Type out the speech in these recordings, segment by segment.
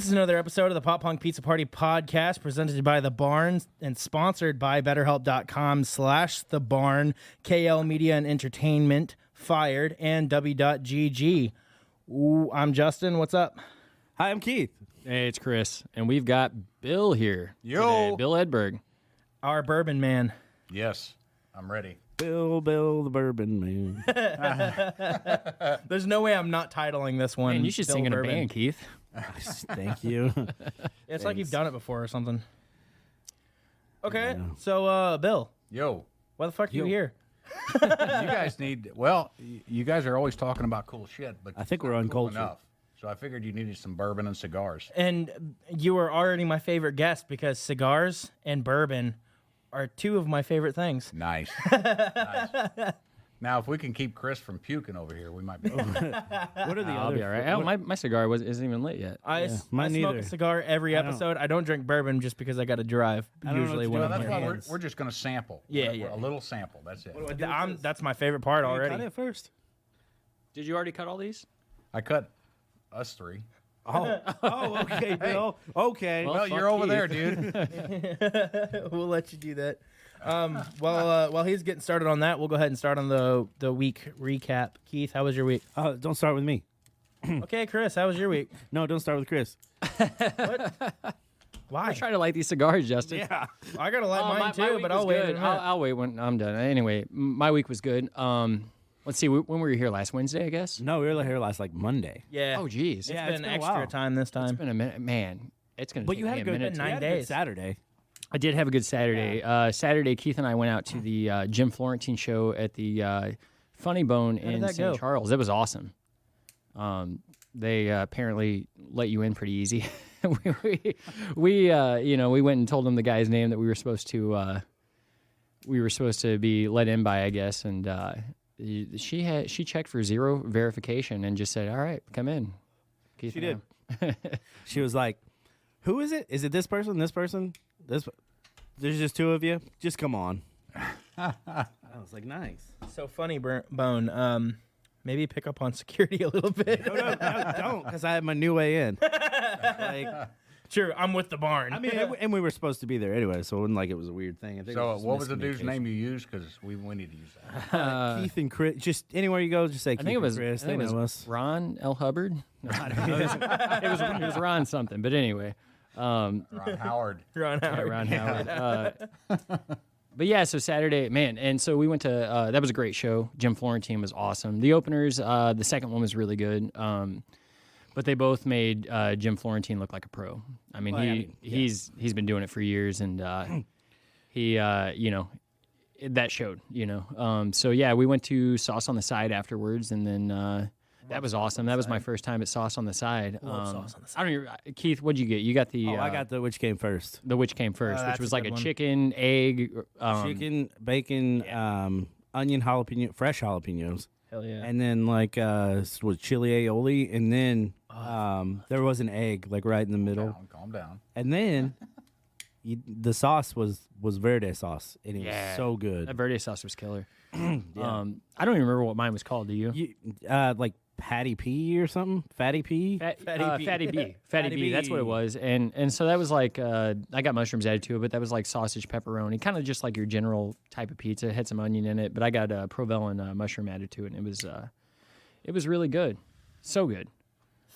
This is another episode of the Pop Punk Pizza Party podcast presented by The Barn and sponsored by BetterHelp.com/The Barn, KL Media and Entertainment, Fired, and W.GG. Ooh, I'm Justin. What's up? Hi, I'm Keith. Hey, it's Chris. And we've got Bill here today. Bill Edburg. Our bourbon man. Yes, I'm ready. Bill the Bourbon Man. There's no way I'm not titling this one. Man, you should Bill sing in a Bourbon. band, Keith. Thank you. It's like you've done it before or something. Okay, Yeah. so Bill, Yo, why the fuck are you here? you guys need, well, you guys are always talking about cool shit, but I think it's we're not cool uncultured. enough. So I figured you needed some bourbon and cigars. And you were already my favorite guest because cigars and bourbon are two of my favorite things. Nice. Nice. Now, if we can keep Chris from puking over here, we might be. What are the I'll other? be all right. Oh, my cigar isn't even lit yet. I mine smoke neither. a cigar every I don't- episode. I don't drink bourbon just because I got to drive. I don't know Usually what when to do I'm with That's here. why hands. we're just going to sample. Yeah, We're- yeah. A little sample. That's it. That's my favorite part You already. cut it first. Did you already cut all these? I cut us three. Oh, okay, Bill. Okay. Well, Well, fuck you're over Keith. there, dude. We'll let you do that. While he's getting started on that, we'll go ahead and start on the week recap. Keith, how was your week? Don't start with me. Okay, Chris, how was your week? No, don't start with Chris. Why? I'm trying to light these cigars, Justin. Yeah. I gotta light mine my too, week but was I'll wait. good. I'll wait when I'm done. Anyway, my week was good. Let's see. When were you here? Last Wednesday, I guess? No, we were here last like Monday. Yeah. Oh, geez. It's Yeah, been it's been a extra while. time this time. It's been a minute. Man, it's going to But take you had me a a good minute. nine you had a days. good Saturday. I did have a good Saturday. Saturday, Keith and I went out to the Jim Florentine show at the Funny Bone did in that St. go? Charles. It was awesome. They apparently let you in pretty easy. we went and told them the guy's name that we were supposed to be let in by, I guess, and she checked for zero verification and just said, "All right, come in." Keith She and did. She was like, "Who is it? Is it this person? This person? This? There's just two of you. Just come on." I was like, "Nice." So funny, Bone. Maybe pick up on security a little bit. No, don't, because I have my new way in. Like, Sure, I'm with the barn. I mean, and we were supposed to be there anyway, so it wasn't like it was a weird thing. I think it So just what was the dude's miscommunication. name you used? Because we need to use that. Keith and Chris. Just anywhere you go, just say I Keith think it was, and Chris. I think They it was know us. Ron L. Hubbard. No, I don't know. It was Ron something. But anyway, Ron Howard. Ron yeah, Howard. Ron Howard. But yeah, so Saturday, man, and so we went to that was a great show. Jim Florentine was awesome. The openers, the second one was really good. But they both made Jim Florentine look like a pro. I mean, he's been doing it for years, and he that showed. So yeah, we went to Sauce on the Side afterwards, and then that was awesome. That was my first time at Sauce on the Side. Sauce on the Side. I don't even, Keith, what'd you get? You got the I got the which came first. the which came first, which that's was a like good a one. chicken, egg, Chicken, bacon, onion, jalapeno, fresh jalapenos, Hell yeah. and then like with chili aioli, and then there was an egg like right in the middle, Calm down. and then the sauce was verde sauce, and it Yeah. was so good. that verde sauce was killer. I don't even remember what mine was called. Do you? You, like patty pea or something, fatty pea. Fatty B. Fatty B. That's what it was. And so that was like, I got mushrooms added to it, but that was like sausage pepperoni, kind of just like your general type of pizza. It had some onion in it, but I got provolone mushroom added to it, and it was really good. So good.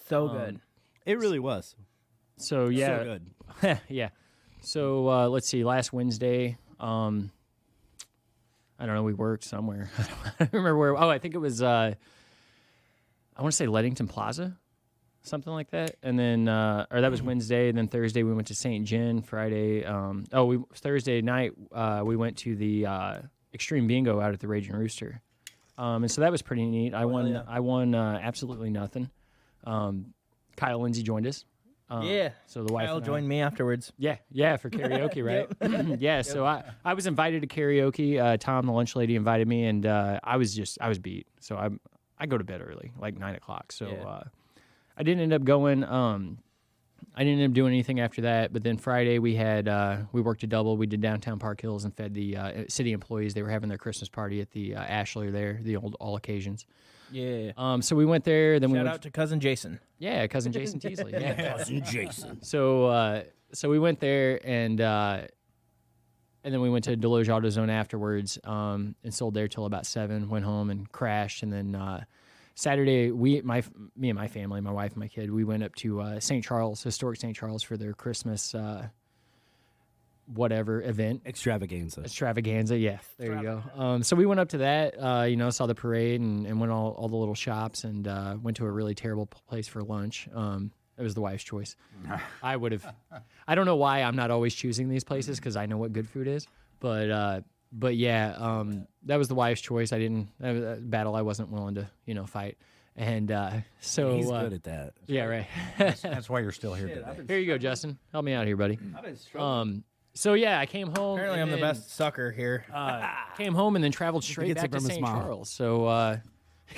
So good. It really was. So yeah. So good. Yeah. So let's see. Last Wednesday, I don't know. We worked somewhere. I don't remember where. Oh, I think it was. I want to say Leadington Plaza, something like that. And then, or that was Wednesday. And then Thursday we went to St. Jen. Friday. Thursday night we went to the Extreme Bingo out at the Raging Rooster. And so that was pretty neat. I won. yeah. I won absolutely nothing. Kyle Lindsay joined us. Yeah. So the wife Kyle and I- joined me afterwards. Yeah, for karaoke, right? Yeah, so I was invited to karaoke. Tom, the lunch lady, invited me, and I was beat. So I go to bed early, like 9 o'clock. So Yeah. I didn't end up going. I didn't end up doing anything after that. But then Friday we had we worked a double. We did downtown Park Hills and fed the city employees. They were having their Christmas party at the Ashler there, the old All Occasions. Yeah. So we went there. Then we Shout went, out to cousin Jason. yeah, cousin Jason Teasley. Yeah, Cousin Jason. So we went there and then we went to Deloge AutoZone afterwards and sold there till about 7. Went home and crashed, and then Saturday me and my family, my wife and my kid, we went up to St. Charles, historic St. Charles, for their Christmas whatever event. Extravaganza, yeah. There you go. So we went up to that, saw the parade and went all the little shops and went to a really terrible place for lunch. It was the wife's choice. I would have. I don't know why I'm not always choosing these places because I know what good food is. But yeah, that was the wife's choice. That was a battle I wasn't willing to fight. And so He's good at that. Yeah, right. That's why you're still here today. Here you go, Justin. Help me out here, buddy. So yeah, I came home. Apparently, I'm the best sucker here. Came home and then traveled straight gets back it to from his St. mom. Charles. So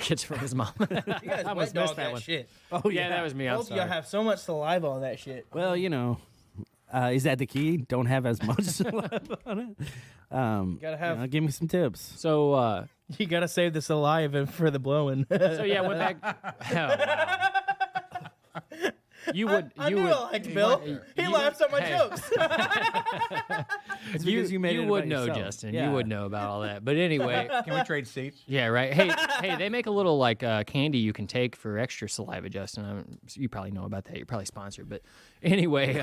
gets from his mom. You guys I almost wet missed dog that one. shit. Oh Yeah, that was me. I'm Both of sorry. y'all have so much saliva on that shit. Well, is that the key? Don't have as much saliva on it. Gotta have. Give me some tips. So You gotta save the saliva for the blowing. so yeah, went back. Oh, wow. You would. I You knew would. I liked Bill. He laughs at my hey. jokes. It's because you made it would about know, yourself. Justin. Yeah. You would know about all that. But anyway, Can we trade seats? yeah, right. Hey, they make a little like candy you can take for extra saliva, Justin. You probably know about that. You're probably sponsored. But anyway,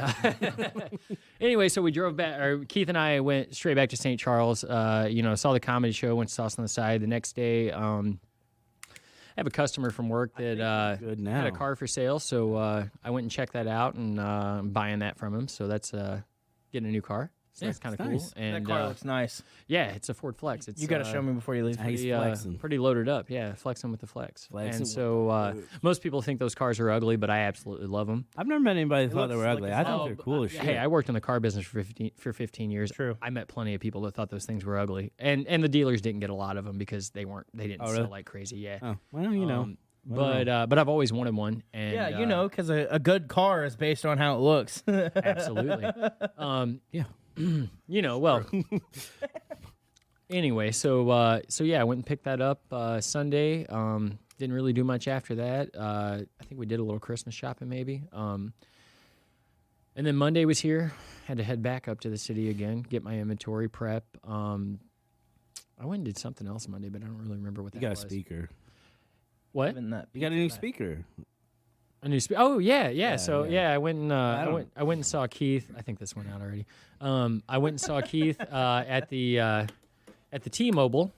so we drove back. Or Keith and I went straight back to St. Charles. Saw the comedy show. Went to Sauce on the Side. The next day, I have a customer from work that good had now. a car for sale, so I went and checked that out, and I'm buying that from him. So that's getting a new car. So that's kind of cool. nice. And That car looks nice. yeah, it's a Ford Flex. It's You gotta show me before you leave. He's pretty, flexing. pretty loaded up. Yeah, flexing with the Flex. Flexing and with so most people think those cars are ugly, but I absolutely love them. I've never met anybody who thought they looks were like ugly. a I think small- they're cool as shit. Hey, I worked in the car business for 15 years. True. I met plenty of people that thought those things were ugly, and the dealers didn't get a lot of them because they didn't Oh, sell really? like crazy. Yeah. Oh, well, But I've always wanted one. And Yeah, because a good car is based on how it looks. absolutely. Yeah. Well. Anyway, so yeah, I went and picked that up Sunday. Didn't really do much after that. I think we did a little Christmas shopping maybe. And then Monday was here. Had to head back up to the city again, get my inventory prep. I went and did something else Monday, but I don't really remember what that You got was. a speaker. What? Even that You got a new speaker. A new Oh yeah. So yeah. I went and I don't- went and saw Keith. I think this went out already. I went and saw Keith at the T-Mobile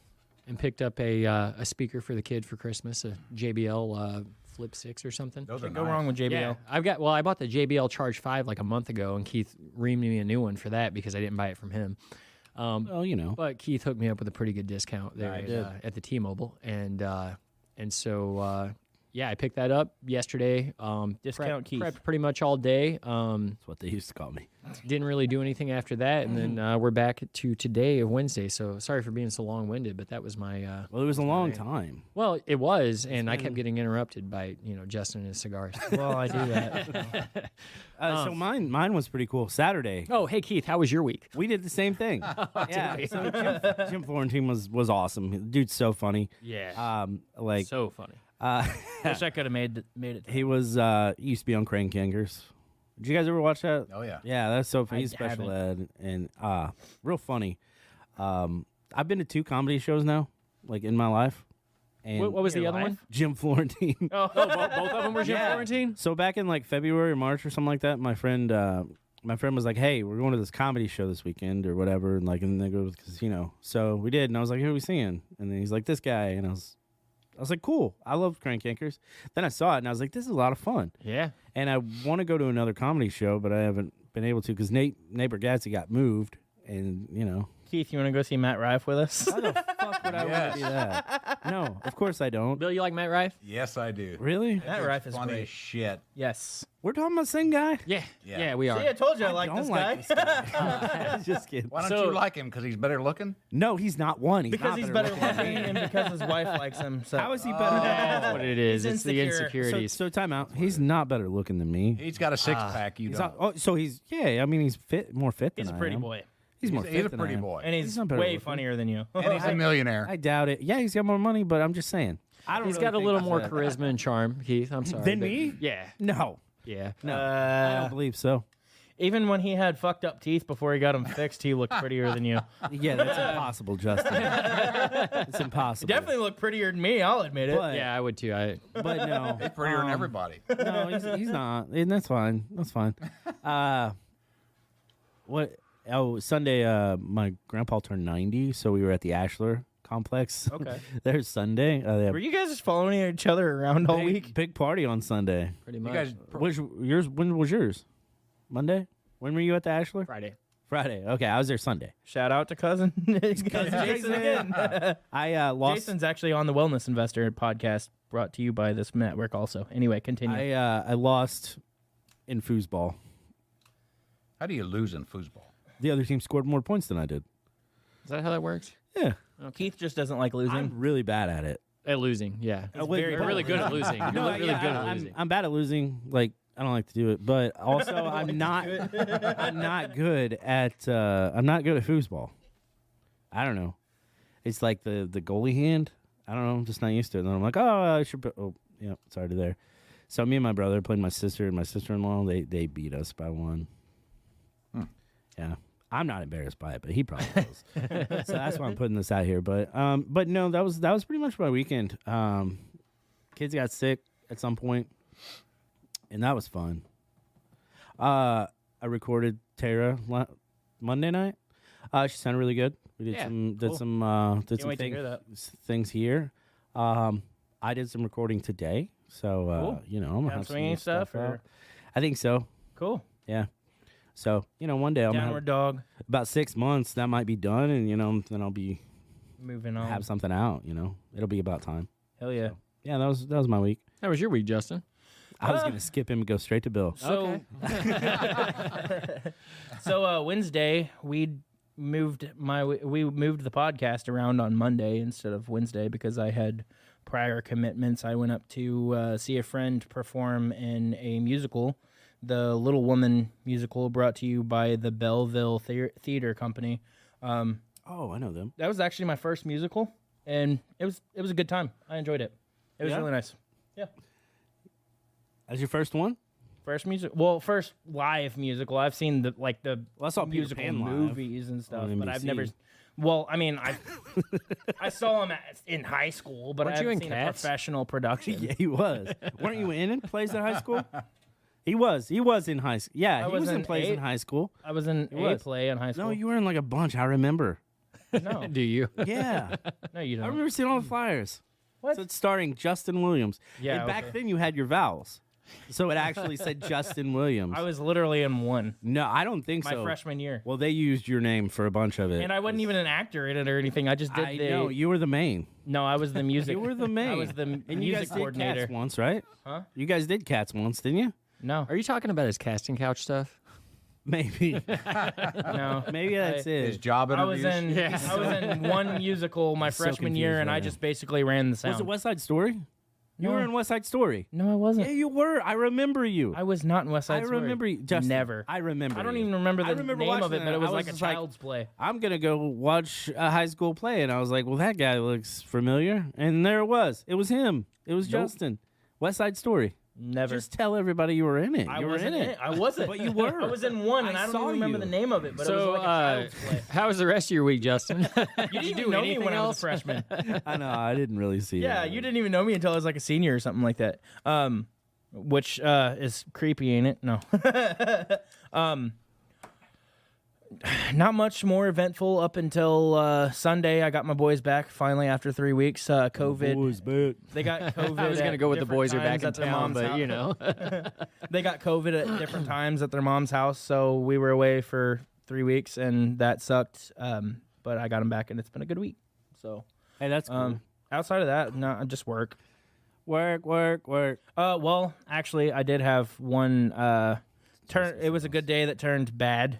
and picked up a speaker for the kid for Christmas, a JBL Flip 6 or something. Those are Go nice. wrong with JBL. Yeah, I bought the JBL Charge 5 like a month ago, and Keith reamed me a new one for that because I didn't buy it from him. Well, But Keith hooked me up with a pretty good discount there at the T-Mobile, and so yeah, I picked that up yesterday. Discount Keith. Prepped pretty much all day. that's what they used to call me. Didn't really do anything after that, and then we're back to today of Wednesday. So sorry for being so long-winded, but that was my. Well, it was a long time. Well, it was, and I kept getting interrupted by Justin and his cigars. Well, I do that. So mine was pretty cool. Saturday, Oh, hey Keith, how was your week? we did the same thing. Yeah. So Jim Florentine was awesome. The dude's so funny. Yeah, Like so funny. Wish I could have made it. he was used to be on Crane Kangers. Did you guys ever watch that? Oh, yeah. Yeah, that's so funny. I He's special ed and real funny. I've been to 2 comedy shows now, like in my life. And What was the Your other one? life? Jim Florentine. Oh, both of them were Jim Yeah. Florentine. So back in like February or March or something like that, my friend was like, "Hey, we're going to this comedy show this weekend or whatever," and then they go to the casino. So we did, and I was like, "Who are we seeing?" And then he's like, "This guy," and I was like, "Cool, I love Crank Yankers." Then I saw it, and I was like, "This is a lot of fun." Yeah. And I want to go to another comedy show, but I haven't been able to because Nate Bargatze got moved, and Keith, you want to go see Matt Rife with us? How the fuck would I want to do that? No, of course I don't. Bill, you like Matt Rife? Yes, I do. Really? Matt Rife is Funny great. as shit. Yes. We're talking about the same guy? Yeah. Yeah. Yeah, we are. See, I told you I like don't this like guy. this guy. Just kidding. Why don't So- you like him? Because he's better looking? No, he's not one. He's because not he's better looking. looking and because his wife likes him. So. How is he better? That's what it is. He's It's the insecure. insecurities. So time out. He's not better looking than me. He's got a six-pack. You He's don't. not, so he's I mean he's more fit than He's a I pretty am. boy. He's more He's fit a than pretty I am. boy. And he's He's not better way looking. funnier than you. And he's a millionaire. I doubt it. Yeah, he's got more money, but I'm just saying. I don't He's really got a think little he's more that- charisma and charm, Keith. I'm sorry. Than but- me? Yeah. No. Yeah. No. I don't believe so. Even when he had fucked up teeth before he got them fixed, he looked prettier than you. Yeah, that's impossible, Justin. It's impossible. Definitely looked prettier than me. I'll admit it. But, Yeah, I would too. but no. He's prettier than everybody. No, he's not. And that's fine. That's fine. What? Oh, Sunday, my grandpa turned 90, so we were at the Ashler complex. Okay. There's Sunday. They have Were you guys just following each other around all week? big party on Sunday. Pretty You much. guys, When was yours? Monday? When were you at the Ashler? Friday. Friday. Okay, I was there Sunday. Shout out to cousin Jason again. I lost. Jason's actually on the Wellness Investor podcast, brought to you by this network. Also, anyway, continue. I lost in foosball. how do you lose in foosball? The other team scored more points than I did. Is that how that works? Yeah, Keith just doesn't like losing. I'm really bad at it. At losing, yeah. very You're bad. really good at losing. You're No, really yeah, good at losing. I'm bad at losing. Like I don't like to do it, but also I'm not good at foosball. I don't know. It's like the goalie hand. I don't know. I'm just not used to it. And then I'm like, oh, I should. Oh, yeah, it's already there. So me and my brother played my sister and my sister-in-law. They beat us by one. Yeah, I'm not embarrassed by it, but he probably is. So that's why I'm putting this out here. But no, that was pretty much my weekend. Kids got sick at some point, and that was fun. I recorded Tara Monday night. She sounded really good. We did Yeah, some cool. Can't wait to hear that. things here. I did some recording today, so Cool. I'm gonna Down have some swinging new stuff, out. or I think so. cool. Yeah. So one day I'm gonna Downward have, dog. about 6 months that might be done, and then I'll be Moving on. have something out. It'll be about time. Hell yeah. Yeah, that was my week. How was your week, Justin? I was gonna skip him and go straight to Bill. So, so Wednesday we moved the podcast around on Monday instead of Wednesday because I had prior commitments. I went up to see a friend perform in a musical, the Little Woman musical, brought to you by the Belleville Theater Company. Oh, I know them. That was actually my first musical, and it was a good time. I enjoyed it. It was Yeah? really nice. Yeah. That's your first one? First live musical. I've seen the I saw Peter musical Pan live movies and stuff, on but I've NBC. never. Well, I mean, I saw him in high school, but Weren't I you haven't in seen a Cats? professional production. Yeah, he was. Weren't you in plays at high school? He was in high school. Yeah, he was was in in plays in eight- high school. I was in a was. play in high school. No, you were in like a bunch. I remember. No, Do you? Yeah, no, you I don't. remember seeing all the flyers. What? So it's starring Justin Williams. Yeah, and back okay. then you had your vowels, so it actually said Justin Williams. I was literally in one No, I don't think my so. freshman year, Well, they used your name for a bunch of it. and I wasn't even an actor in it or anything. I just did I the. know you were the main. No, I was the music. You were the main. I was the and you music guys did coordinator. Cats once, right? Huh? You guys did Cats once, didn't you? No, Are you talking about his casting couch stuff? Maybe. no. Maybe that's His it. job I was interviews? in I was in one musical my so freshman year, confused and right I now. just basically ran the sound. Was it West Side Story? You No. were in West Side Story. No, I wasn't. Yeah, you were. I remember you. I was not in West Side I Story. remember you. Justin, Never. I remember. I don't you. even remember I the remember name of watching it, but it. it was I like a just like, child's play. I'm gonna go watch a high school play, and I was like, well, that guy looks familiar, and there it was. It was him. It was Nope. Justin. West Side Story. Never. Just tell everybody you were in it. I You were wasn't in it. I wasn't. But you were. I was in one, and I I don't saw even remember you. the name of it, but it was So, like a child's play. how was the rest of your week, Justin? You didn't even know me when I was a freshman. I know. I didn't really see. Yeah, it. you didn't even know me until I was like a senior or something like that. Which is creepy, ain't it? No. Not much more eventful up until Sunday. I got my boys back finally after 3 weeks. COVID. Boys, but They got COVID. I was going to at go with the different boys are times back in at their town, mom's but house. you know. They got COVID at different times at their mom's house, so we were away for 3 weeks, and that sucked. But but I got them back, and it's been a good week. So, Hey, that's cool. outside of that, no, just work. Work. Well, actually, I did have one turn. It was a good day that turned bad.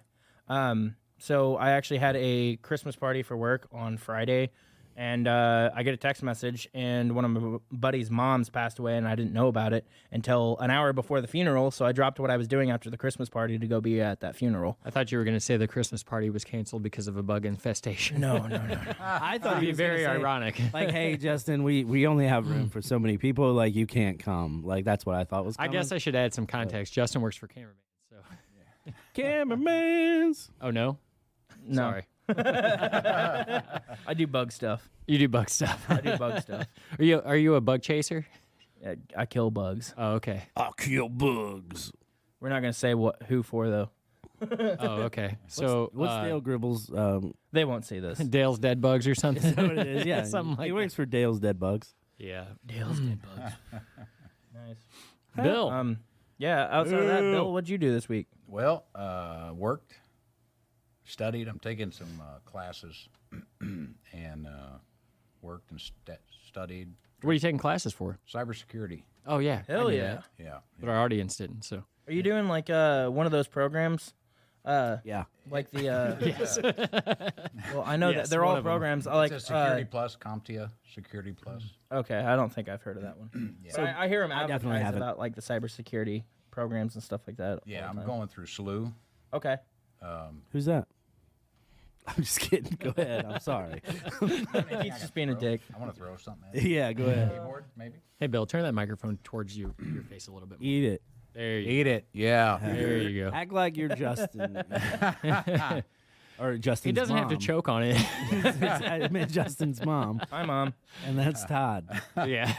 So I actually had a Christmas party for work on Friday, and I get a text message, and one of my buddy's moms passed away, and I didn't know about it until an hour before the funeral. So I dropped what I was doing after the Christmas party to go be at that funeral. I thought you were going to say the Christmas party was canceled because of a bug infestation. No. I thought That'd be very ironic. Like, hey, Justin, we only have room for so many people. Like, you can't come. Like, that's what I thought was I coming. guess I should add some context. Justin works for Cameraman, so. Cameramans. Oh, no? No. Sorry. I do bug stuff. You do bug stuff. I do bug stuff. Are you a bug chaser? I kill bugs. Oh, okay. I kill bugs. We're not gonna say who for though. Oh, okay. So What's Dale Gribble's? They won't see this. Dale's dead bugs or something? Is that what it is? Yeah, Something like he works for Dale's Dead Bugs. Yeah. Dale's dead bugs. Nice. Bill. Yeah. Outside of that, Bill, what'd you do this week? Well, worked, studied. I'm taking some classes, and worked and studied What are you taking classes for? cybersecurity. Oh, yeah. Hell I knew yeah. that. Yeah. But our audience didn't, so. Are you doing like one of those programs? Yeah. Like the Yes. well, I know Yes, that they're one all of 'em. programs. Like It's a Security Plus, CompTIA Security Plus. okay, I don't think I've heard of that one. So I hear them I definitely advertise haven't. about like the cybersecurity programs and stuff like that. all Yeah, the I'm time. going through SLU. Okay. Who's that? I'm just kidding. Go ahead. I'm sorry. He's just being a dick. I want to throw something at you. Yeah, go ahead. Keyboard, maybe? Hey, Bill, turn that microphone towards your face a little bit more. Eat it. There you Eat it. Yeah. There you go. Act like you're Justin. Or Justin's He doesn't have to mom. choke on it. I meant Justin's mom, Hi, Mom. and that's Todd. Yeah.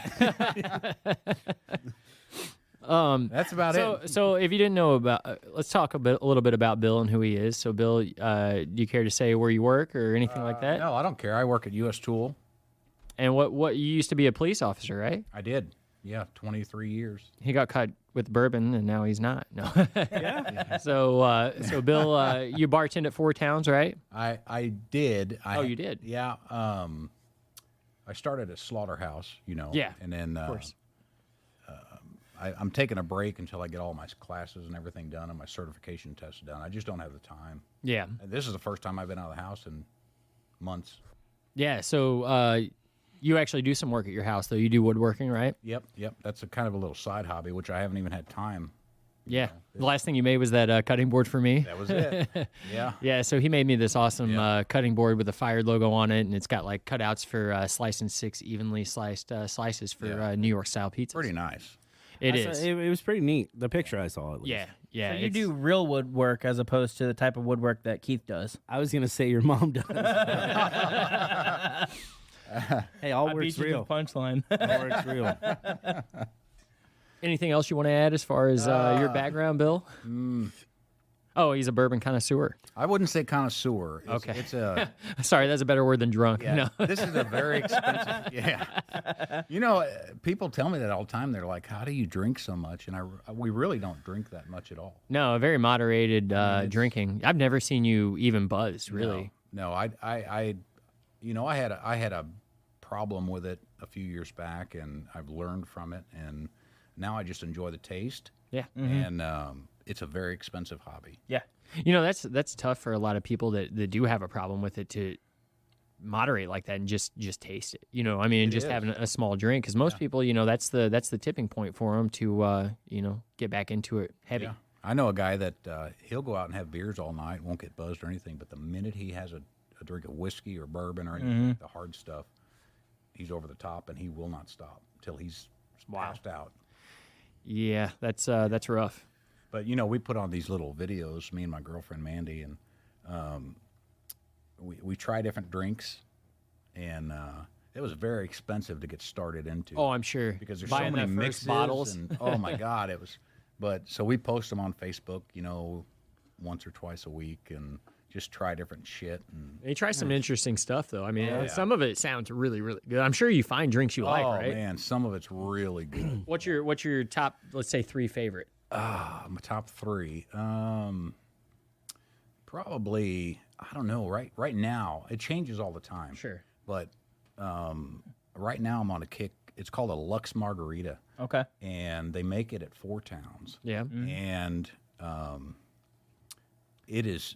That's about it. So if you didn't know about, let's talk a little bit about Bill and who he is. So, Bill, do you care to say where you work or anything like that? No, I don't care. I work at U.S. Tool. And what you used to be a police officer, right? I did. Yeah, 23 years. He got caught with bourbon, and now he's not. No. Yeah. So Bill, you bartend at Four Towns, right? I did. Oh, you did? Yeah. I started at Slaughterhouse, Yeah, and then Of course. I'm taking a break until I get all my classes and everything done and my certification tests done. I just don't have the time. Yeah. And this is the first time I've been out of the house in months. Yeah. So you actually do some work at your house, though. You do woodworking, right? Yep. That's a kind of a little side hobby, which I haven't even had time. Yeah. The last thing you made was that cutting board for me. That was it. Yeah. Yeah, so he made me this awesome cutting board with a Fired logo on it, and it's got like cutouts for slicing 6 evenly sliced slices for New York style pizzas. Pretty nice. It I saw- is. It was pretty neat. The picture I saw. At least. Yeah. So you it's- do real woodwork as opposed to the type of woodwork that Keith does. I was gonna say your mom does. Hey, all I work's beat you to real. the punchline. All work's real. Anything else you want to add as far as your background, Bill? Oh, he's a bourbon connoisseur. I wouldn't say connoisseur. Okay. It's a Sorry, that's a better word than drunk. yeah. No. This is a very expensive. Yeah. People tell me that all the time. They're like, "How do you drink so much?" And we really don't drink that much at all. No, a very moderated drinking. I've never seen you even buzz, really. No, I had a problem with it a few years back, and I've learned from it, and now I just enjoy the taste. Yeah. And it's a very expensive hobby. Yeah. That's tough for a lot of people that do have a problem with it to moderate like that and just taste it. And just is. having a small drink, because most people, that's the tipping point for them to get back into it heavy. Yeah. I know a guy that he'll go out and have beers all night, won't get buzzed or anything, but the minute he has a drink of whiskey or bourbon or anything, the hard stuff, he's over the top and he will not stop till he's passed out. Yeah, that's rough. But we put on these little videos, me and my girlfriend Mandy, and we try different drinks, and it was very expensive to get started into. Oh, I'm sure. because there's Buying so many the first mixes bottles. and oh my god, it was. But so we post them on Facebook, once or twice a week, and just try different shit. And You try some interesting stuff, though. I mean, some of it sounds really, really good. I'm sure you find drinks you like, right? man, some of it's really good. What's your top, let's say, 3 favorite? My top 3, probably I don't know. Right now, it changes all the time. Sure. But right now, I'm on a kick. It's called a Lux Margarita. Okay. And they make it at 4 Towns. Yeah. And it is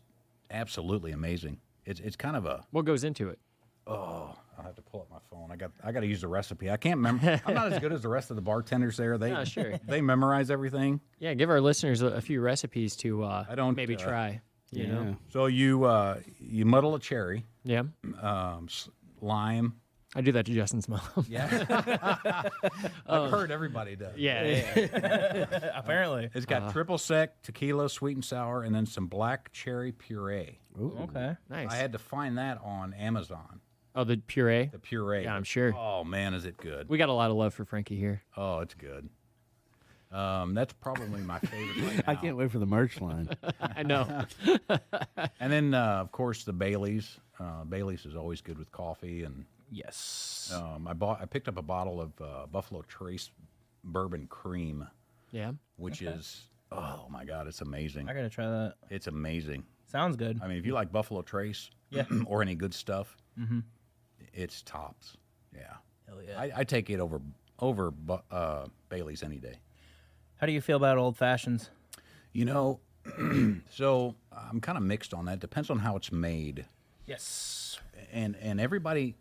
absolutely amazing. It's kind of a. What goes into it? Oh, I'll have to pull up my phone. I got to use the recipe. I can't remember. I'm not as good as the rest of the bartenders there. They Sure. they memorize everything. Yeah, give our listeners a few recipes to I don't, maybe try. You know? So you muddle a cherry, Yeah. lime. I do that to Justin's mom. Yeah. I've heard everybody does. Yeah. Apparently. It's got triple sec, tequila, sweet and sour, and then some black cherry puree. Ooh. Okay. Nice. I had to find that on Amazon. Oh, the puree? The puree. Yeah, I'm sure. Oh man, is it good? We got a lot of love for Frankie here. Oh, it's good. That's probably my favorite right now. I can't wait for the merch line. I know. And then, of course, the Baileys. Baileys is always good with coffee. And Yes. I picked up a bottle of Buffalo Trace Bourbon Cream, Yeah. which is, oh my God, it's amazing. I gotta try that. It's amazing. Sounds good. I mean, if you like Buffalo Trace, Yeah. or any good stuff, it's tops. Yeah. Hell yeah. I take it over Bailey's any day. How do you feel about old fashions? You know, so I'm kind of mixed on that. Depends on how it's made, Yes. and everybody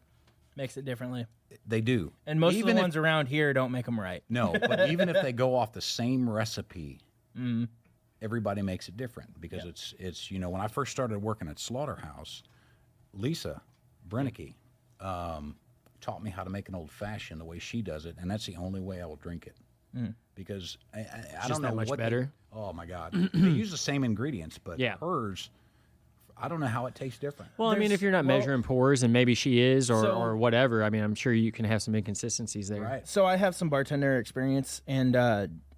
Makes it differently. they do. And most of Even the if- ones around here don't make them right. No, but even if they go off the same recipe, everybody makes it different because it's when I first started working at Slaughterhouse, Lisa Brennicky taught me how to make an old fashioned the way she does it, and that's the only way I will drink it. Because I Just don't know that much what better? Oh my God, they use the same ingredients, but Yeah. hers, I don't know how it tastes different. Well, I mean, There's- if you're not well- measuring pours, and maybe she is, or, So- or whatever, I mean, I'm sure you can have some inconsistencies there. Right. So I have some bartender experience, and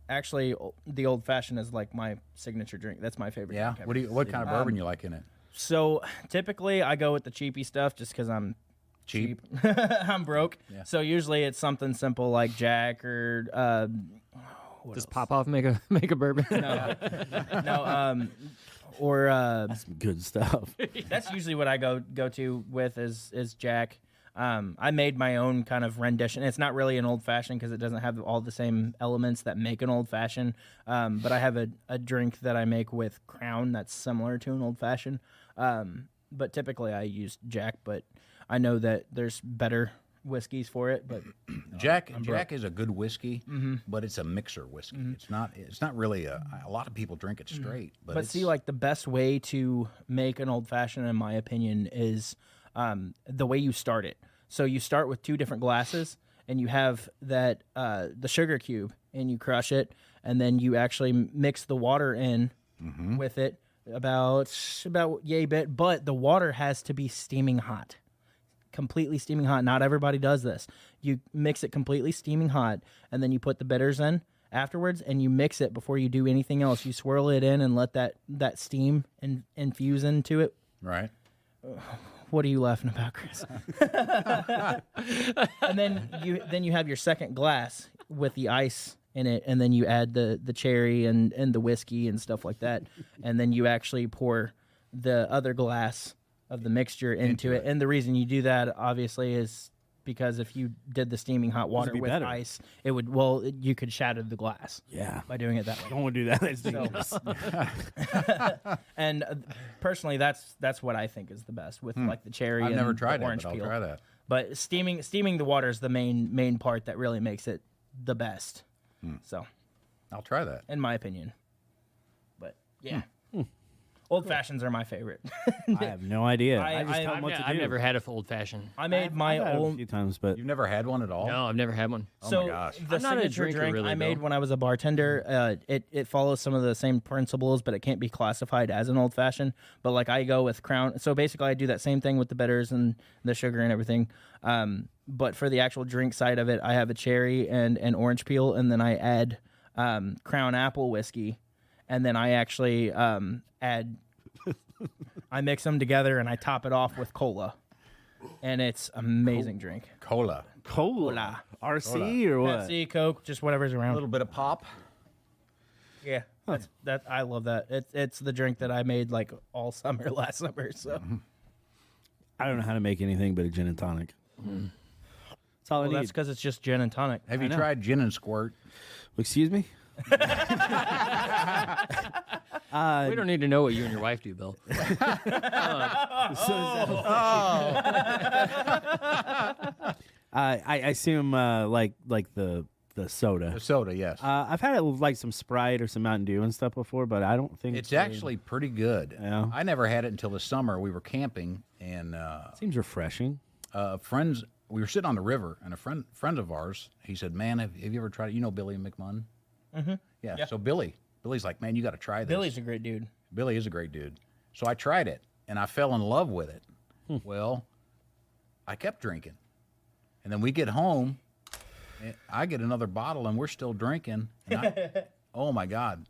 actually, the old fashioned is like my signature drink. That's my favorite. Yeah. drink ever. What kind of bourbon you like in it? So typically, I go with the cheapy stuff just because I'm Cheap. I'm broke. Yeah. So usually it's something simple like Jack or Does Pop Off make a bourbon? or Some good stuff. that's usually what I go to with is Jack. I made my own kind of rendition. It's not really an old fashioned because it doesn't have all the same elements that make an old fashioned. But I have a drink that I make with Crown that's similar to an old fashioned. But typically I use Jack, but I know that there's better whiskeys for it. But Jack is a good whiskey, but it's a mixer whiskey. It's not really a lot of people drink it straight. But But see, like the best way to make an old fashioned, in my opinion, is the way you start it. So you start with 2 different glasses, and you have that the sugar cube, and you crush it, and then you actually mix the water in with it about yay bit. But the water has to be steaming hot, completely steaming hot. Not everybody does this. You mix it completely steaming hot, and then you put the bitters in afterwards, and you mix it before you do anything else. You swirl it in and let that steam infuse into it. right. What are you laughing about, Chris? And then you have your second glass with the ice in it, and then you add the cherry and the whiskey and stuff like that, and then you actually pour the other glass of the mixture into it. And the reason you do that, obviously, is because if you did the steaming hot water be with better. ice, you could shatter the glass Yeah. by doing it that way. Don't want to do that. That's dangerous. And personally, that's what I think is the best with like the cherry. I've and never the tried it, orange but I'll peel. try that. But steaming the water is the main part that really makes it the best. So, I'll try that. in my opinion. But yeah, old fashions are my favorite. I have no idea. I- I just tell I- them what to do. I've never had a old fashioned. I made my I've had it a own. few times, but You've never had one at all? No, I've never had one. Oh So my gosh. the I'm not a signature drinker, drink really, I made Bill. when I was a bartender, it follows some of the same principles, but it can't be classified as an old fashioned. But like I go with Crown, so basically I do that same thing with the bitters and the sugar and everything. But for the actual drink side of it, I have a cherry and an orange peel, and then I add Crown apple whiskey, and then I actually add. I mix them together and I top it off with cola, and it's amazing drink. Cola. Cola. RC or what? Pepsi, Coke, just whatever's A around. little bit of pop. Yeah. I love that. It's the drink that I made like all summer last summer. So I don't know how to make anything but a gin and tonic. That's all I need. that's because it's just gin and tonic. Have you tried gin and squirt? Excuse me? We don't need to know what you and your wife do, Bill. I assume like the soda. The soda, yes. I've had it with like some Sprite or some Mountain Dew and stuff before, but I don't think It's actually pretty good. Yeah. I never had it until the summer. We were camping, and seems refreshing. friends. We were sitting on the river, and a friend of ours, he said, "Man, have you ever tried it? You know Billy McMunn?" Mm-hmm. Yeah. So Billy's like, "Man, you got to try this." Billy's a great dude. Billy is a great dude. So I tried it, and I fell in love with it. Well, I kept drinking, and then we get home, and I get another bottle, and we're still drinking. And oh my God,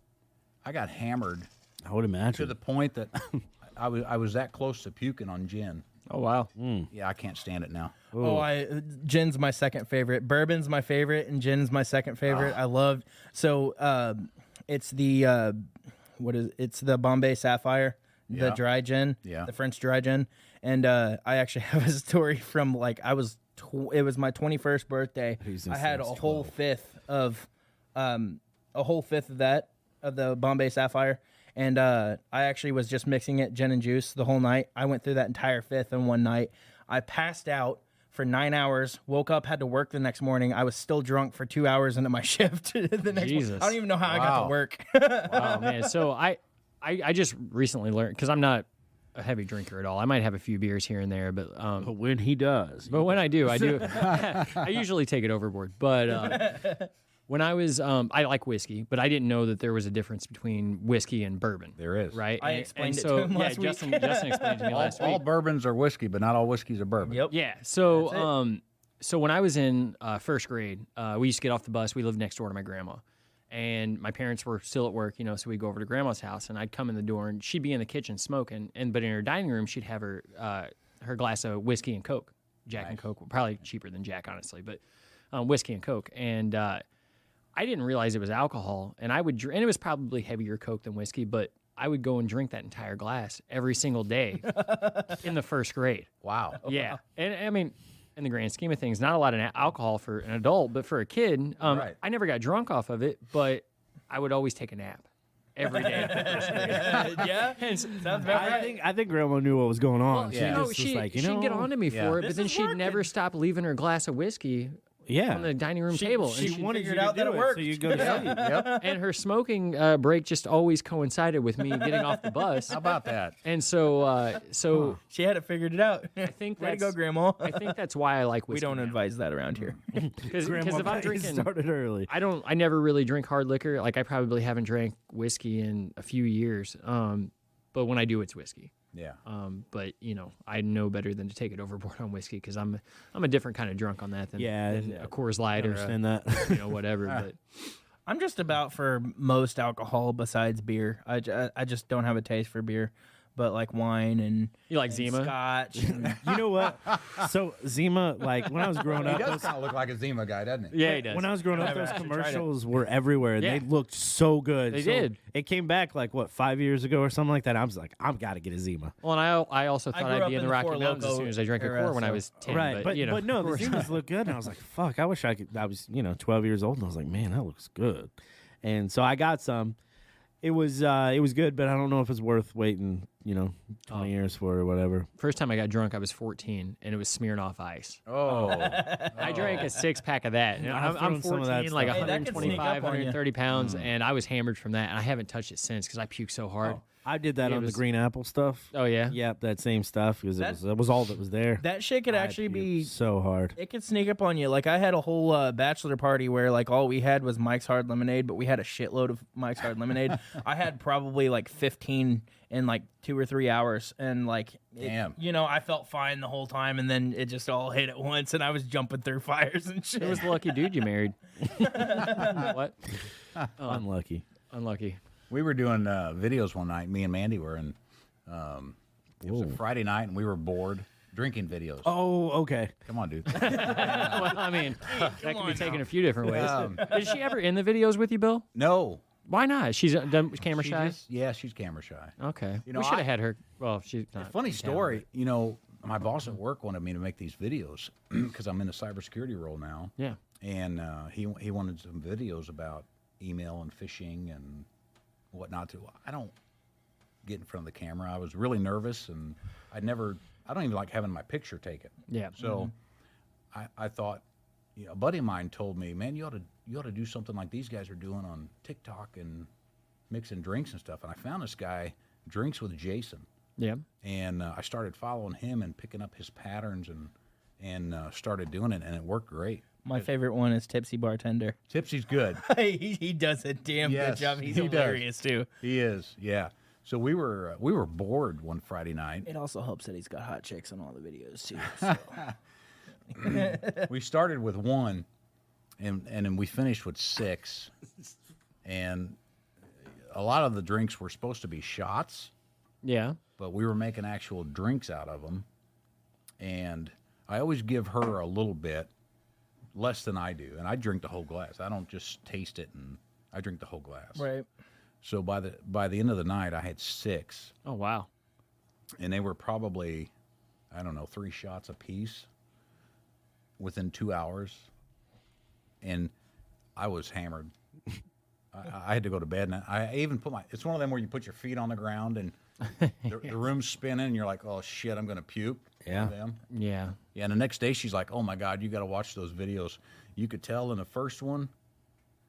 I got hammered I would imagine. to the point that I was that close to puking on gin. Oh, wow. Yeah, I can't stand it now. Gin's my second favorite. Bourbon's my favorite, and gin's my second favorite. I love it's the it's the Bombay Sapphire, the Yeah. dry gin, Yeah. the French dry gin. And I actually have a story from like it was my 21st birthday. He's I had a influenced whole fifth of that of the Bombay Sapphire. And I actually was just mixing it gin and juice the whole night. I went through that entire fifth in one night. I passed out for 9 hours, woke up, had to work the next morning. I was still drunk for 2 hours into my shift the next morning. Jesus. I don't even know how I got to Wow. work. Wow, man. So I just recently learned, because I'm not a heavy drinker at all. I might have a few beers here and there, but But when he does, when I do. I usually take it overboard. But when I was, I like whiskey, but I didn't know that there was a difference between whiskey and bourbon. There is. Right? I And- explained and it so, to him last week. Justin explained it to me last All week. bourbons are whiskey, but not all whiskeys are bourbon. Yep. Yeah. So, so when I was in first grade, we used to get off the bus. We lived next door to my grandma, and my parents were still at work. So we'd go over to grandma's house, and I'd come in the door, and she'd be in the kitchen smoking, but in her dining room, she'd have her glass of whiskey and Coke, Jack and Coke, probably cheaper than Jack, honestly, but whiskey and Coke, and I didn't realize it was alcohol, and I would drink, and it was probably heavier Coke than whiskey, but I would go and drink that entire glass every single day in the first grade. Wow. Yeah, and I mean, in the grand scheme of things, not a lot of alcohol for an adult, but for a kid, Right. I never got drunk off of it, but I would always take a nap every day. in the first grade. Yeah. And so- Sounds about right. I think Grandma knew what was going on. you She know, just was she, like, she'd get on to me Yeah. for it, This but then is she'd never working. stop leaving her glass of whiskey yeah, on the dining room table. She and she'd wanted you figured to out that do it it, worked. so you go to sleep. Yep. and her smoking break just always coincided with me getting off the bus. How about that? And so, She had it figured out. I think Way to that's go, Grandma. I think that's why I like We whiskey. don't now. advise that around here. Because Grandma if I'm drinking, started early. I never really drink hard liquor. Like I probably haven't drank whiskey in a few years. But when I do, it's whiskey. Yeah. But I know better than to take it overboard on whiskey because I'm a different kind of drunk on that than, Yeah, than yeah. a Coors Light I or understand a, that. whatever. But I'm just about for most alcohol besides beer. I just don't have a taste for beer, but like wine and you like and Zima? Scotch. And, You know what? So Zima, like when I was growing He up, does those, kind of look like a Zima guy, doesn't he? Yeah, he does. when I was growing up, never those actually tried it. commercials were everywhere, and Yeah. they looked so good. They So did. It came back like 5 years ago or something like that. I was like, I've got to get a Zima. Well, and I also I thought grew I'd up be in in the the Rocky Four Mountains as Loko soon as I drank a era, core when I so- was 10. Right, but no, the Coors- Zimas look good, and I was like, fuck, I wish I could. I was 12 years old, and I was like, man, that looks good. And so I got some. It was good, but I don't know if it's worth waiting 20 years for it or whatever. First time I got drunk, I was 14, and it was Smirnoff Ice. Oh. I drank a 6-pack of that. And I've I'm thrown some of 14, that like stuff. Hey, that can sneak 125, up on you. 130 pounds, and I was hammered from that. And I haven't touched it since because I puked so hard. I did that It on was- the green apple stuff. Oh, yeah? Yep, that same stuff because that was all that was there. that shit could I actually puked be. so hard. It could sneak up on you. Like I had a whole bachelor party where like all we had was Mike's Hard Lemonade, but we had a shitload of Mike's Hard Lemonade. I had probably like 15 in like 2 or 3 hours, and like, Damn. I felt fine the whole time, and then it just all hit at once, and I was jumping through fires and shit. Who was the lucky dude you married? What? Unlucky. Unlucky. We were doing videos one night. Me and Mandy were in. It was a Friday night, and we were bored drinking videos. Oh, okay. Come on, dude. Well, I mean, that could be on taken now. a few different ways. Is she ever in the videos with you, Bill? No, Why not? She's done camera shy. She's camera shy. Okay. You know, we should I- have had her. Well, she's A not. funny in town, story. You know, my boss at work wanted me to make these videos because I'm in a cybersecurity role now. but- Yeah. And he wanted some videos about email and phishing and whatnot. I don't get in front of the camera. I was really nervous, and I don't even like having my picture taken. Yeah. So I thought, a buddy of mine told me, man, you ought to do something like these guys are doing on TikTok and mixing drinks and stuff. And I found this guy, Drinks with Jason. Yeah. And I started following him and picking up his patterns and started doing it, and it worked great. My favorite one is Tipsy Bartender. Tipsy's good. he does a damn Yes, good job. He's he does. hilarious too. He is, yeah. So we were bored one Friday night. It also helps that he's got hot chicks on all the videos too. So. We started with one, and then we finished with 6. And a lot of the drinks were supposed to be shots, Yeah. but we were making actual drinks out of them. And I always give her a little bit, less than I do, and I drink the whole glass. I don't just taste it, and I drink the whole glass. Right. So by the end of the night, I had 6, Oh wow. and they were probably, I don't know, 3 shots apiece within 2 hours, and I was hammered. I had to go to bed, and I even it's one of them where you put your feet on the ground, and the room's spinning, and you're like, oh shit, I'm gonna puke. Yeah. Them. Yeah. Yeah, and the next day she's like, oh my God, you got to watch those videos. You could tell in the first one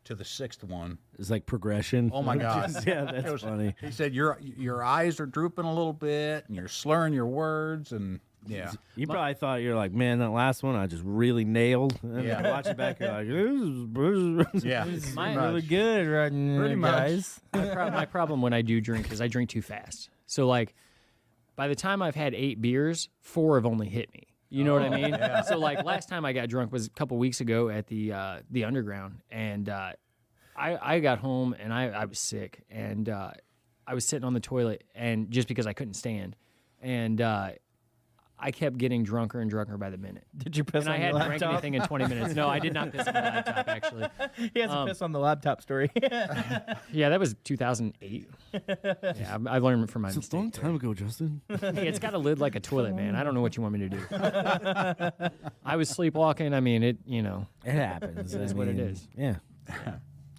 to the 6th one. It's like progression. Oh my God. Yeah, that's funny. He said, your eyes are drooping a little bit, and you're slurring your words, and yeah. You probably thought you're like, man, that last one I just really nailed. And Yeah. then watch it back, you're like, this is Yeah. Really good, right? Pretty much. guys. My problem when I do drink is I drink too fast. So like, by the time I've had 8 beers, 4 have only hit me. You know what I mean? So like last time I got drunk was a couple weeks ago at the Underground, and I got home and I was sick, and I was sitting on the toilet, and just because I couldn't stand, and I kept getting drunker and drunker by the minute. Did you piss And on I the hadn't drank laptop? anything in 20 minutes. No, I did not piss on the laptop, actually. He has a piss on the laptop story. Yeah, that was 2008. Yeah, I learned from my It's a mistake. long time ago, Justin. Hey, it's got a lid like a toilet, man. I don't know what you want me to do. I was sleepwalking. I mean, it It happens. It is what it is. Yeah.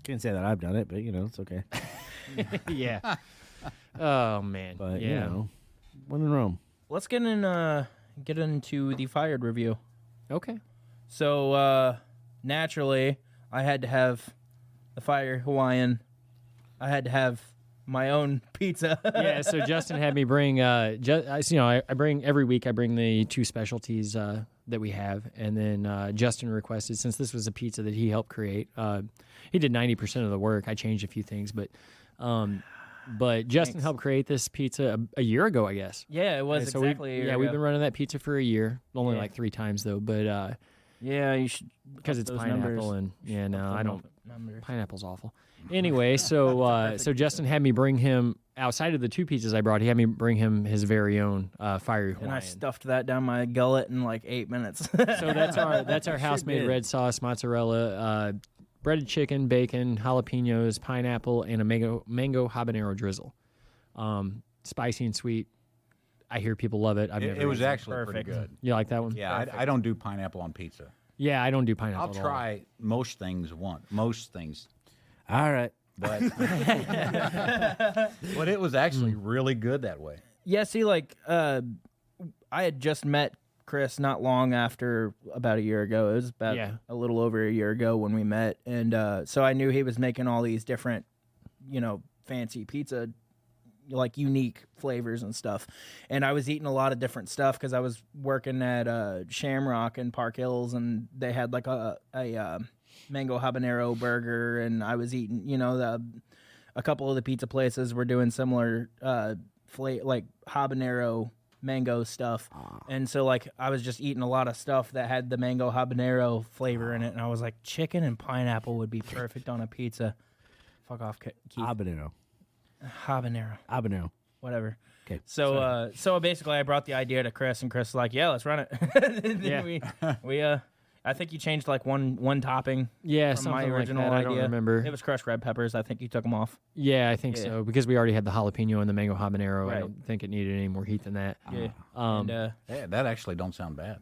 Can't say that I've done it, but it's okay. yeah. Oh, man. But yeah. when in Rome. Let's get into the Fired review. Okay. So naturally, I had to have the Fire Hawaiian. I had to have my own pizza. Yeah, so Justin had me bring, I bring every week, I bring the 2 specialties that we have. And then Justin requested, since this was a pizza that he helped create, he did 90% of the work. I changed a few things, but Justin Thanks. helped create this pizza a year ago, I guess. Yeah, it was So exactly a year we've ago. been running that pizza for a year. Only Yeah. like 3 times though, but Yeah, you should. because up it's those pineapple numbers. and no, I don't. Numbers. Pineapple's awful. Anyway, so Justin had me bring him outside of the 2 pizzas I brought. He had me bring him his very own fiery And I Hawaiian. stuffed that down my gullet in like 8 minutes. So that's our house made did. red sauce, mozzarella, breaded chicken, bacon, jalapenos, pineapple, and a mango habanero drizzle. Spicy and sweet. I hear people love it. It was actually Perfect. pretty good. You like that one? Yeah, I don't do pineapple on pizza. Yeah, I don't do pineapple. I'll at all. try most things most things, All right. but but it was actually really good that way. Yeah, see, like, I had just met Chris not long after, about a year ago. It was about a little over a year ago when we met. And so I knew he was making all these different, fancy pizza, like unique flavors and stuff. And I was eating a lot of different stuff because I was working at Shamrock in Park Hills, and they had like a mango habanero burger. And I was eating, a couple of the pizza places were doing similar like habanero mango stuff. And so like I was just eating a lot of stuff that had the mango habanero flavor in it, and I was like, chicken and pineapple would be perfect on a pizza. Fuck off, Keith. Habanero. Habanero, whatever. Okay. So basically I brought the idea to Chris, and Chris was like, yeah, let's run it. And then Yeah. we I think you changed like one topping. Yeah, from something my original like that. idea. I don't remember. It was crushed red peppers. I think you took them off. Yeah, I think Yeah. so because we already had the jalapeno and the mango habanero. I Right. don't think it needed any more heat than that. Yeah. Um, And, Yeah, that actually don't sound bad.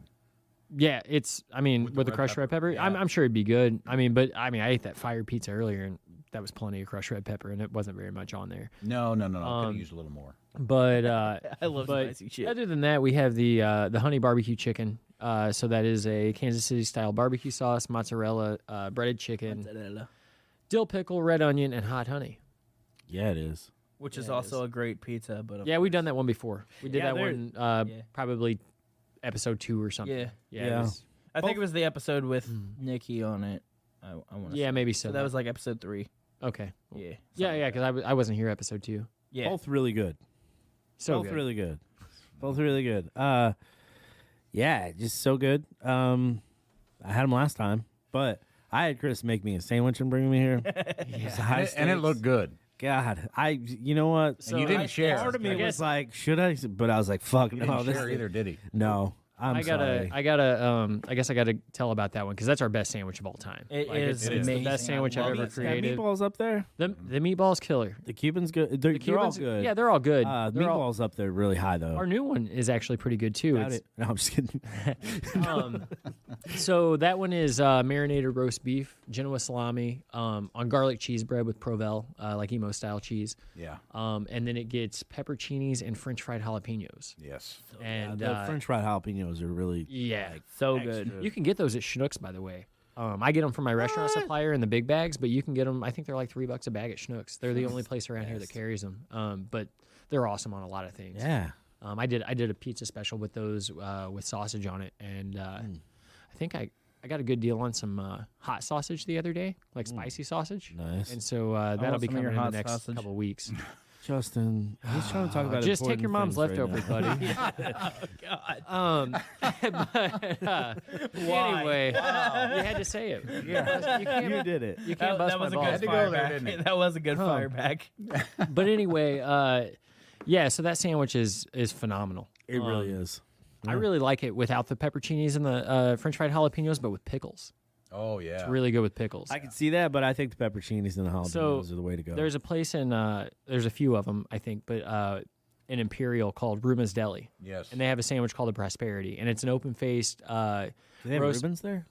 Yeah, it's. I mean, with the red crushed red pepper, pepper, I'm sure it'd be good. I mean, but I ate that fire pizza earlier, and that was plenty of crushed red pepper, and it wasn't very much on there. No. Could have used a little more. But I love but spicy shit. other than that, we have the honey barbecue chicken. So that is a Kansas City style barbecue sauce, mozzarella, breaded chicken, dill pickle, red onion, and hot honey. Yeah, it is. Which is Yeah, it also a great pizza. But of Yeah, we've course- done that one before. We did Yeah, that they're- one Yeah. probably episode 2 or something. Yeah. Yeah. Yeah. It was- I think it was the episode with Nikki on it. I want to. yeah, maybe so. So that was like episode 3. okay. Yeah. Yeah, because I wasn't here episode 2. Yeah. Both really good. So Both good. really good. Both really good. Yeah, just so good. I had them last time, but I had Chris make me a sandwich and bring me here. It's high And it stakes. looked good. God, you know what? So And you didn't share. Part of me I was guess- like, should I? But I was like, fuck, He no. didn't This share either, did he? No, I'm I sorry. guess I gotta tell about that one because that's our best sandwich of all time. It Like, is it's the amazing. best sandwich I I've love ever it. That created. meatballs up there. The meatballs killer. The Cubans good. They're all Cubans- good. Yeah, they're all good. They're all- Meatballs up there really high though. our new one is actually pretty good too. Doubt It's- it. No, I'm just kidding. So that one is marinated roast beef, Genoa salami, on garlic cheese bread with Provel, like emo style cheese. Yeah. And then it gets pepperoncinis and French fried jalapenos. Yes. And the French fried jalapenos are really. yeah, So good. you can get those at Schnucks, by the way. I get them from my restaurant supplier in the big bags, but you can get them. I think they're like $3 a bag at Schnucks. They're the only place around here that carries them. But they're awesome on a lot of things. Yeah. I did a pizza special with those with sausage on it, and I think I got a good deal on some hot sausage the other day, like spicy sausage. Nice. And so that'll want be some of your coming in the hot next sausage. couple of weeks. Justin, he's trying to talk about Just take your important mom's things right leftovers, now. buddy. Anyway, you had to say it. Yeah, you can't, You did it. you can't bust That was my a balls. good Had to go fire there, back. didn't it? That was a good fire back. But anyway, yeah. So that sandwich is phenomenal. It really is. I really like it without the pepperoncinis and the French fried jalapenos, but with pickles. Oh, yeah. It's really good with pickles. I can see that, but I think the pepperoncinis and the jalapenos So, are the way to go. There's a place in there's a few of them I think, but in Imperial called Ruma's Deli, Yes. and they have a sandwich called the Prosperity, and it's an open faced. Do they have roast- Rubens there?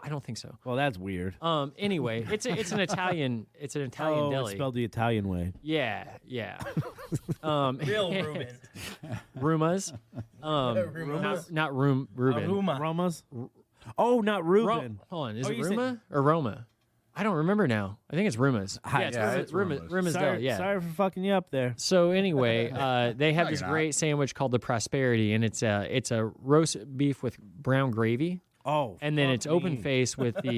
I don't think so. Well, that's weird. Anyway, it's an Italian Oh, deli. it's spelled the Italian way. Yeah. Real Reuben. Ruma's. Ruma's? Not Ruben. Ruma. Roma's? Oh, not Reuben. Hold on, is Oh, it you Ruma said- or Roma? I don't remember now. I think it's Ruma's. Yeah, it's Ruma's. Ruma's Sorry, Deli. Yeah. sorry for fucking you up there. So anyway, they have No, this you're not. great sandwich called the Prosperity, and it's a roast beef with brown gravy, Oh, and then fuck it's open me. face with the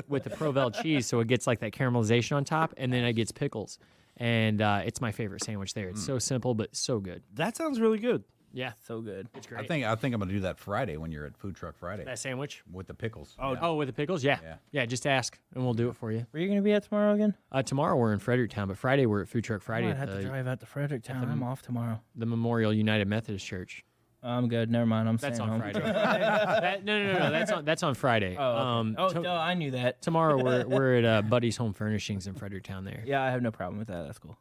Provel cheese, so it gets like that caramelization on top, and then it gets pickles, and it's my favorite sandwich there. It's so simple but so good. That sounds really good. Yeah, So good. it's I great. think I'm going to do that Friday when you're at Food Truck Friday That sandwich. with the pickles. Oh, with the pickles, yeah. Just ask, and we'll do it for you. Where are you going to be at tomorrow again? Tomorrow we're in Fredericktown, but Friday we're at Food Truck I Friday might at have to drive out to Fredericktown. I'm off tomorrow. the Memorial United Methodist Church. I'm good. Never mind. I'm That's staying on home. Friday. No. That's on Friday. Duh, I knew that. Tomorrow we're at Buddy's Home Furnishings in Fredericktown there. Yeah, I have no problem with that. That's cool.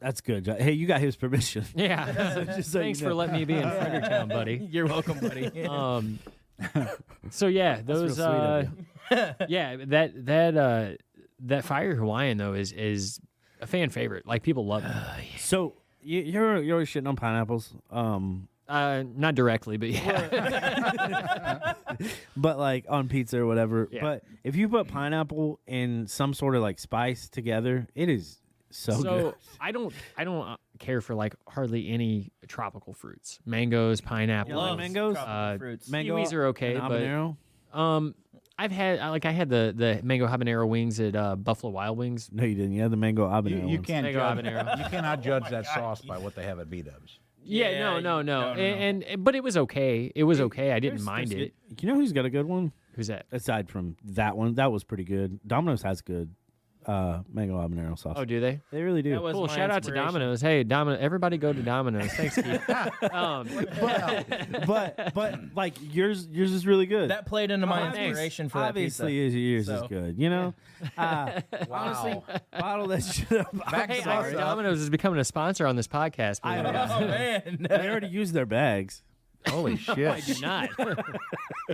That's good. Hey, you got his permission. Yeah. Just so you Thanks know. for letting me be in Fredericktown, buddy. You're welcome, buddy. So yeah, those real sweet of yeah, that fire Hawaiian though is a fan favorite. Like people love it. So you're always shitting on pineapples. Not directly, but yeah. But like on pizza or whatever. Yeah. But if you put pineapple and some sort of like spice together, it is so good. I don't care for like hardly any tropical fruits. Mangoes, pineapple. Love mangoes? fruits. Mango kiwis are okay, and but habanero? I've had I had the mango habanero wings at Buffalo Wild Wings. No, you didn't. You had the mango habanero. You ones. can't Mango judge, habanero. you cannot judge that sauce by what they have at B-Dubs. Yeah, Yeah, no. no. And but it was okay. It was okay. I didn't mind There's- it. You know who's got a good one? Who's that? Aside from that one, that was pretty good. Domino's has good mango habanero sauce. Oh, do they? They really do. That was Cool. my Shout out to inspiration. Domino's. Hey, everybody go to Domino's. Thanks, Keith. but like yours is really good. That played into my thanks. inspiration for that Obviously, pizza. yours So. is good. You know, honestly, bottle that shit up. I'm Hey, sorry. Domino's is becoming a sponsor on this podcast. believe it or not. Oh man. They already used their bags. Holy I shit! did not.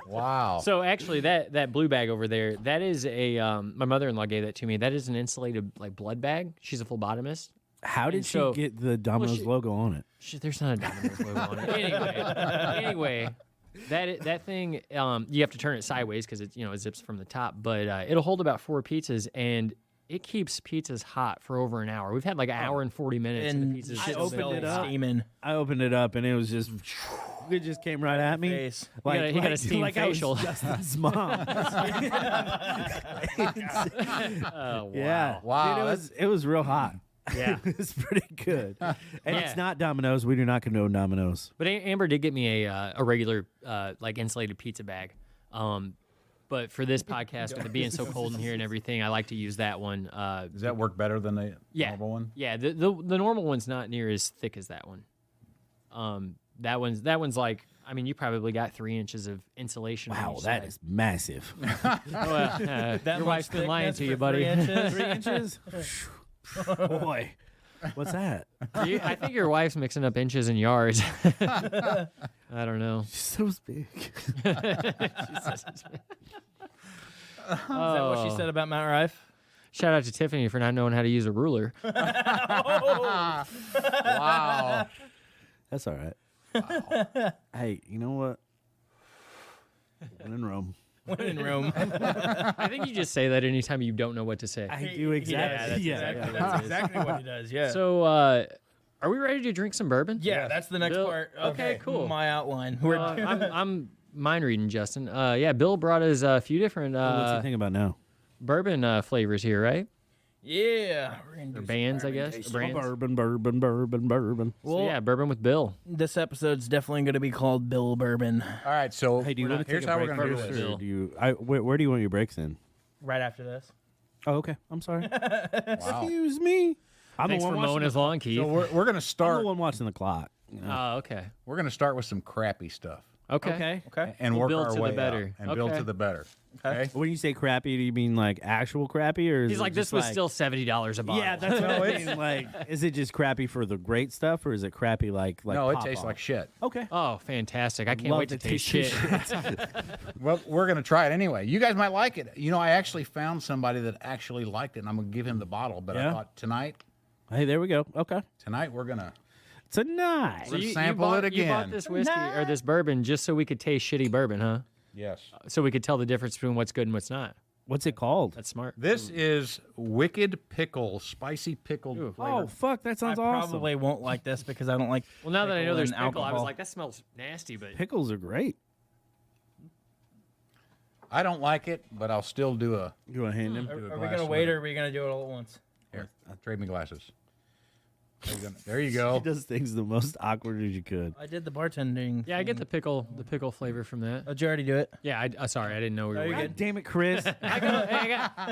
Wow. So actually, that blue bag over there, that is a my mother-in-law gave that to me. That is an insulated like blood bag. She's a phlebotomist. How did And she so- get the Domino's she- logo on it? There's not a Domino's logo on it. Anyway, that thing you have to turn it sideways because it it zips from the top, but it'll hold about 4 pizzas and it keeps pizzas hot for over an hour. We've had like an hour and 40 minutes, and the pizzas shit still smelled it up. steaming. I opened it up and it was just, it just came right at me. Face. He got a steam like facial. I was Justin's mom. Oh, wow. Yeah, Wow, Dude, it was real hot. Yeah. It's pretty good. And Yeah. it's not Domino's. We do not condone Domino's. But Amber did get me a regular like insulated pizza bag. But for this podcast, with it being so cold in here and everything, I like to use that one. Does that work better than the Yeah, normal one? Yeah, the normal one's not near as thick as that one. That one's like, I mean, you probably got 3 inches of insulation. on Wow, each that side. is massive. Your much wife's been lying thickness to you, for buddy. 3 inches? 3 inches? Boy, what's that? I think your wife's mixing up inches and yards. I don't know. She's so big. Is that what she said about Mount Rife? Shout out to Tiffany for not knowing how to use a ruler. Wow. That's all right. Hey, you know what? When in Rome. When in Rome. I think you just say that anytime you don't know what to say. I do exactly. That's exactly what he does. Yeah. So, are we ready to drink some bourbon? yeah, that's the next Bill- part. Of okay, cool. My outline. I'm mind reading, Justin. Yeah, Bill brought us a few different What's he think about now? bourbon flavors here, right? yeah. We're gonna Or do bands, I some guess. tasting. Brands. Bourbon. So, yeah, bourbon with Bill. This episode's definitely going to be called Bill Bourbon. All right, so Hey, do you want to here's take a how we're break going to do first, this. or do you? Where do you want your breaks in? Right after this. Oh, okay. I'm sorry. Wow. Excuse me. I'm Thanks the for one mowing watching. his lawn, Keith. So we're going to I'm start. the one watching the clock. You know? Oh, okay. We're going to start with some crappy stuff Okay. Okay. and We'll work build our to the way better. out and build Okay. to the better. Okay. When you say crappy, do you mean like actual crappy, or is He's it like, this just was like, still $70 a bottle. Yeah, that's what I mean. Like, is it just crappy for the great stuff, or is it crappy like? No, it pop tastes off? like shit. Okay. Oh, fantastic. I can't Love wait to to taste taste shit. Well, we're going to try it anyway. You guys might like it. You know, I actually found somebody that actually liked it, and I'm going to give him the bottle. But I Yeah? thought tonight Hey, there we go. Okay. we're going to. Tonight. So sample it You bought again. this whiskey or this bourbon just so we could taste shitty bourbon, huh? Yes. So we could tell the difference between what's good and what's not. What's it called? That's smart. This is Wicked Pickle, spicy pickled flavor. Oh, fuck. That I sounds awesome. probably won't like this because I don't like. Well, now that I know there's and pickle, I was alcohol. like, that smells nasty, but Pickles are great. I don't like it, but I'll still do a. You want to hand him? Are do a we glass gonna with wait it. or are we gonna do it all at once? Here, trade me glasses. There you He go. does things the most awkward as you could. I did the bartending. yeah, I get the pickle flavor from that. Did you already do it? Yeah, sorry, I didn't know we were. you're waiting. good. Damn it, Chris. I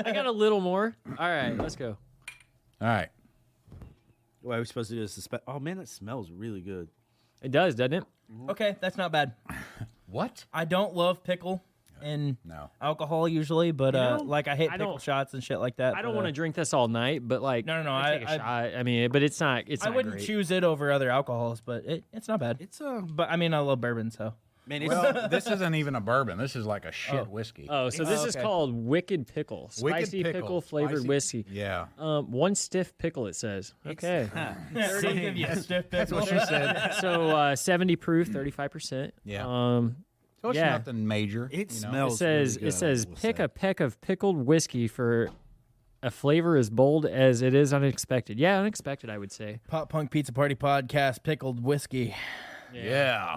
got a little more. All right, let's go. All right. Why are we supposed to do this? Oh, man, that smells really good. It does, doesn't it? Okay, that's not bad. What? I don't love pickle and No. alcohol usually, but know, like I hate I pickle don't- shots and shit like that. I don't but, want to drink this all night, but like, No, I'd take a shot. I mean, but it's not. It's I not wouldn't great. choose it over other alcohols, but it's not bad. It's But I mean, I love bourbon, so man, it's Well, this isn't even a bourbon. This is like a shit Oh. whiskey. Oh, so this is okay. called Wicked Pickle, Wicked spicy pickle flavored Spicy- whiskey. Yeah. One stiff pickle, it says. Okay. They're gonna give you a stiff pickle. That's what she said. So 70 proof, 35%. Yeah. So it's yeah. nothing major. It you know? smells. It says really good, it says I will pick say. a peck of pickled whiskey for a flavor as bold as it is unexpected. Yeah, unexpected, I would say. Pop Punk Pizza Party Podcast pickled whiskey. Yeah.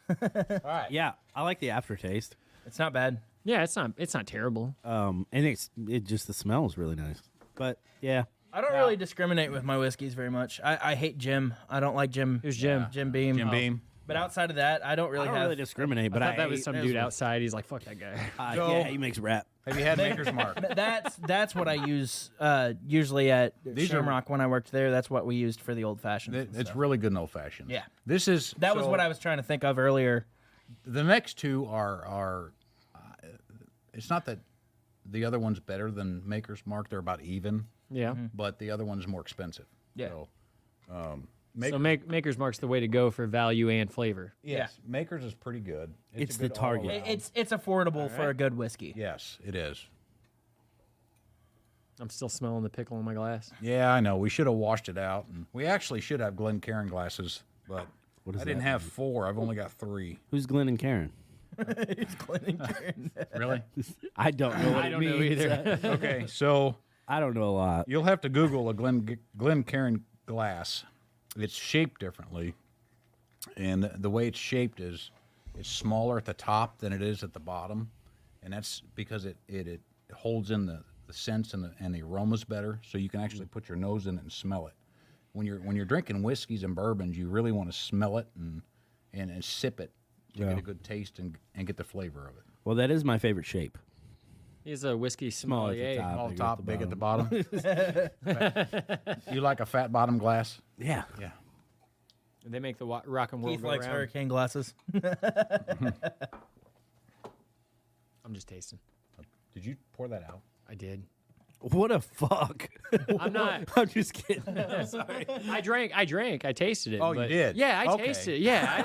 All right. Yeah, I like the aftertaste. It's not bad. Yeah, it's not terrible. And it just the smell is really nice. But yeah, I don't really discriminate with my whiskeys very much. I hate Jim. I don't like Jim. Who's Jim? Jim Beam. Jim Beam. But outside of that, I don't really I don't have. really discriminate. But I thought that hate- was some dude outside. He's like, fuck that guy. So- yeah, he makes rap. Have you had Maker's Mark? That's what I use usually at Shamrock when I worked there. That's what we used for the old fashioned. It's really good in old fashioned. Yeah. That was what I was trying to think of earlier. The next two are it's not that the other one's better than Maker's Mark. They're about even. Yeah. But the other one's more expensive. Yeah. So Maker's Mark's the way to go for value and flavor. Yes. Maker's is pretty good. It's a the good target. all-around. It's affordable for a good whiskey. Yes, it is. I'm still smelling the pickle in my glass. Yeah, I know. We should have washed it out. And we actually should have Glencairn glasses, but I didn't have 4. I've only got 3. Who's Glenn and Karen? It's Glencairn. Really? I don't know what I it don't means. know either. Okay, so I don't know a lot. you'll have to Google a Glencairn glass. It's shaped differently, and the way it's shaped is it's smaller at the top than it is at the bottom, and that's because it holds in the scents and the aromas better, so you can actually put your nose in it and smell it. When you're drinking whiskeys and bourbons, you really want to smell it and sip it to get a good taste and get the flavor of it. Well, that is my favorite shape. He's a whiskey Small at the sommelier. top. All big top, at the big at the bottom. You like a fat bottom glass? Yeah. Yeah. They make the rock and world Keith go likes round. hurricane glasses. I'm just tasting. Did you pour that out? I did. What a fuck. I'm not. I'm just kidding. I'm sorry. I drank. I tasted it. Oh, you but- did? Yeah, I Okay. tasted it. Yeah.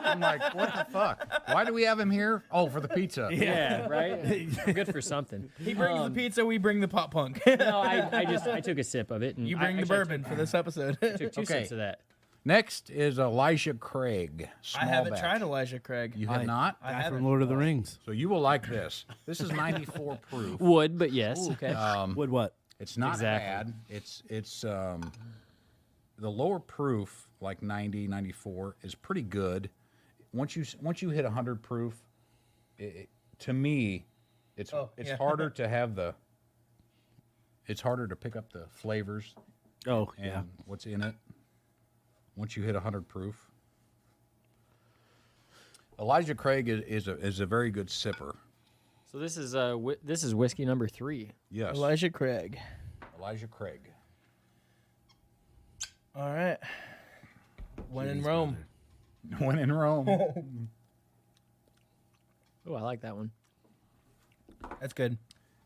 I'm like, what the fuck? Why do we have him here? Oh, for the pizza. Yeah, right. I'm good for something. He brings the pizza, we bring the pop punk. No, I took a sip of it. And You bring the bourbon for this episode. I took 2 Okay. sips of that. Next is Elijah Craig. I haven't batch. tried Elijah Craig. You have not? I Guy haven't. from Lord of the Rings. So you will like this. This is 94 proof. Would, but yes. Okay. Would what? It's not Exactly. bad. It's the lower proof, like 90, 94, is pretty good. Once you hit 100 proof, to me, it's harder to have it's harder to pick up the flavors Oh, and yeah. what's in it. Once you hit 100 proof, Elijah Craig is a very good sipper. So this is whiskey number 3. Yes, Elijah Craig. Elijah Craig. All right. When in Rome. When in Rome. Oh, I like that one. That's good.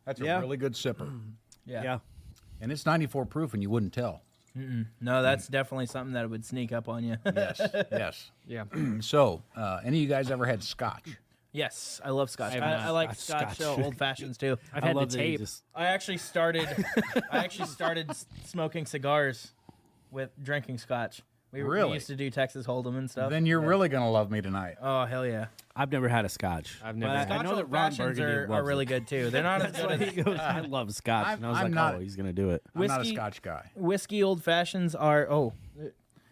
That's a Yeah. really good sipper. Yeah. And it's 94 proof, and you wouldn't tell. No, that's definitely something that would sneak up on you. Yes, yes. Yeah. So, any of you guys ever had scotch? Yes, I love Scotch. I have I not. like Scotch old fashions too. I've I had the love that you tape. just- I actually started smoking cigars with drinking Scotch. We Really? used to do Texas Hold'em and stuff. Then you're really going to love me tonight. Oh hell yeah! I've never had a Scotch. I've never But had- I Scotch know that old Ron fashions Burgundy are loves really it. good too. They're not as good as He goes, I love Scotch. And I was I'm like, not- oh, he's going to do it. I'm not a Whiskey- scotch guy. whiskey old fashions are. Oh,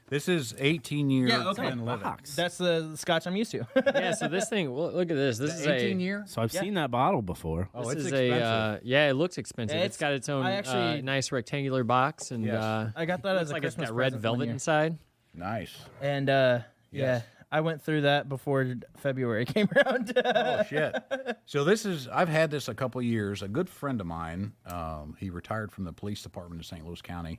This is 18 years Yeah, okay. Glenlivet. Box. that's the Scotch I'm used to. Yeah. So this thing. Well, look at this. This is 18 a. year? So I've Yeah. seen that bottle before. Oh, This it's is expensive. yeah, it looks expensive. Yeah, It's got its own I actually- nice rectangular box, and Yes. I got that looks as a like it's Christmas got red present one velvet year. inside. Nice. And Yes. yeah, I went through that before February came around. Oh, shit. So I've had this a couple years. A good friend of mine, he retired from the police department in St. Louis County.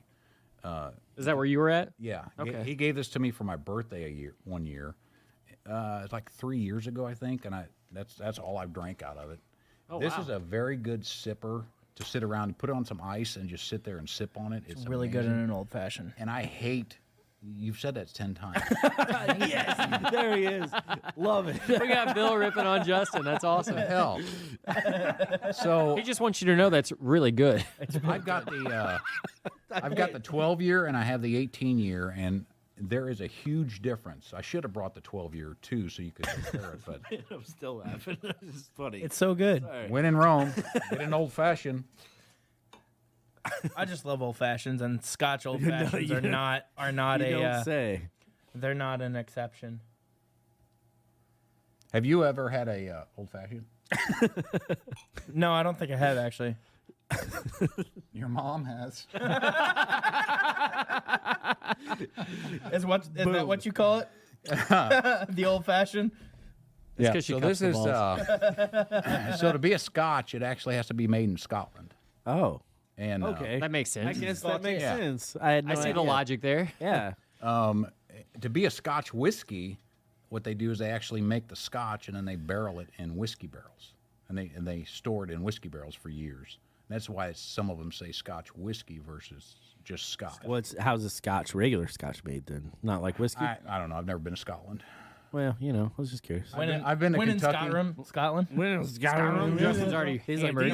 Is that where you were at? Yeah. Okay. He gave this to me for my birthday one year. It's like 3 years ago, I think, and that's all I've drank out of it. Oh, This wow. is a very good sipper to sit around and put on some ice and just sit there and sip on it. It's really good in amazing. an old fashioned. And I hate. You've said that 10 times. Yes, there he is. Love it. We got Bill ripping on Justin. That's awesome. Hell. So He just wants you to know that's really good. I've got the 12 year and I have the 18 year, and there is a huge difference. I should have brought the 12 year too, so you could compare it. But I'm still laughing. It's funny. It's so good. when in Rome, get an old fashioned. I just love old fashions, and Scotch old fashions are not you don't a. say. They're not an exception. Have you ever had a old fashioned? No, I don't think I have actually. Your mom has. Is that what you call it? The old fashioned. Yeah. 'cause she So cups this the is so to be a Scotch, it actually has to be made in Scotland. Oh, And okay. That makes sense. I guess that makes Yeah. sense. I had no I see the idea. logic there. Yeah. to be a Scotch whiskey, what they do is they actually make the Scotch and then they barrel it in whiskey barrels, and they store it in whiskey barrels for years. That's why some of them say Scotch whiskey versus just Scotch. How's a Scotch, regular Scotch made then? Not like whiskey? I don't know. I've never been to Scotland. Well, I was just curious. I've been to when Kentucky. in Scotland. Justin's already hammered.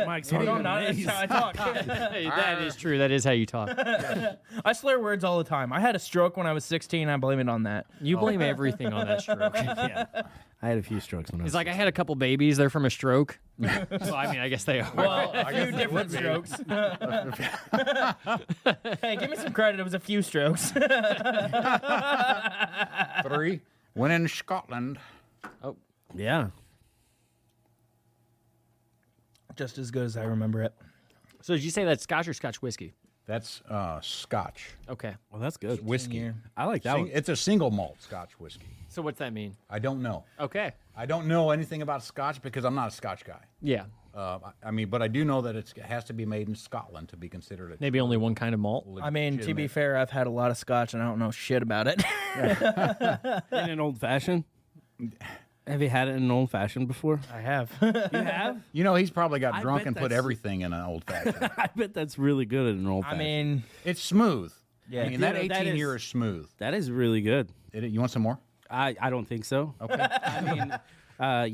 Mike's No, that's how I talk. Hey, that is true. That is how you talk. I slur words all the time. I had a stroke when I was 16. I blame it on that. You blame everything on that stroke. Yeah. I had a few strokes when I was He's like, I had a couple babies. They're from a stroke. So, I mean, I guess they are. Well, a few different strokes. Hey, give me some credit. It was a few strokes. 3 when in Scotland. Yeah. Just as good as I remember it. So did you say that's Scotch or Scotch whiskey? That's Scotch Okay. Well, that's good. whiskey. I like that one. It's a single malt Scotch whiskey. So what's that mean? I don't know. Okay. I don't know anything about Scotch because I'm not a Scotch guy. Yeah. I mean, but I do know that it has to be made in Scotland to be considered. Maybe only one kind of malt. I mean, to be fair, I've had a lot of scotch and I don't know shit about it. In an old fashioned? Have you had it in an old fashioned before? I have. You have? You know, he's probably got I drunk bet and put that's- everything in an old fashioned. I bet that's really good in an old I fashioned. mean, It's smooth. Yeah. I mean, that You know, that 18 is- year is smooth. that is really good. You want some more? I don't think so. Okay. I mean,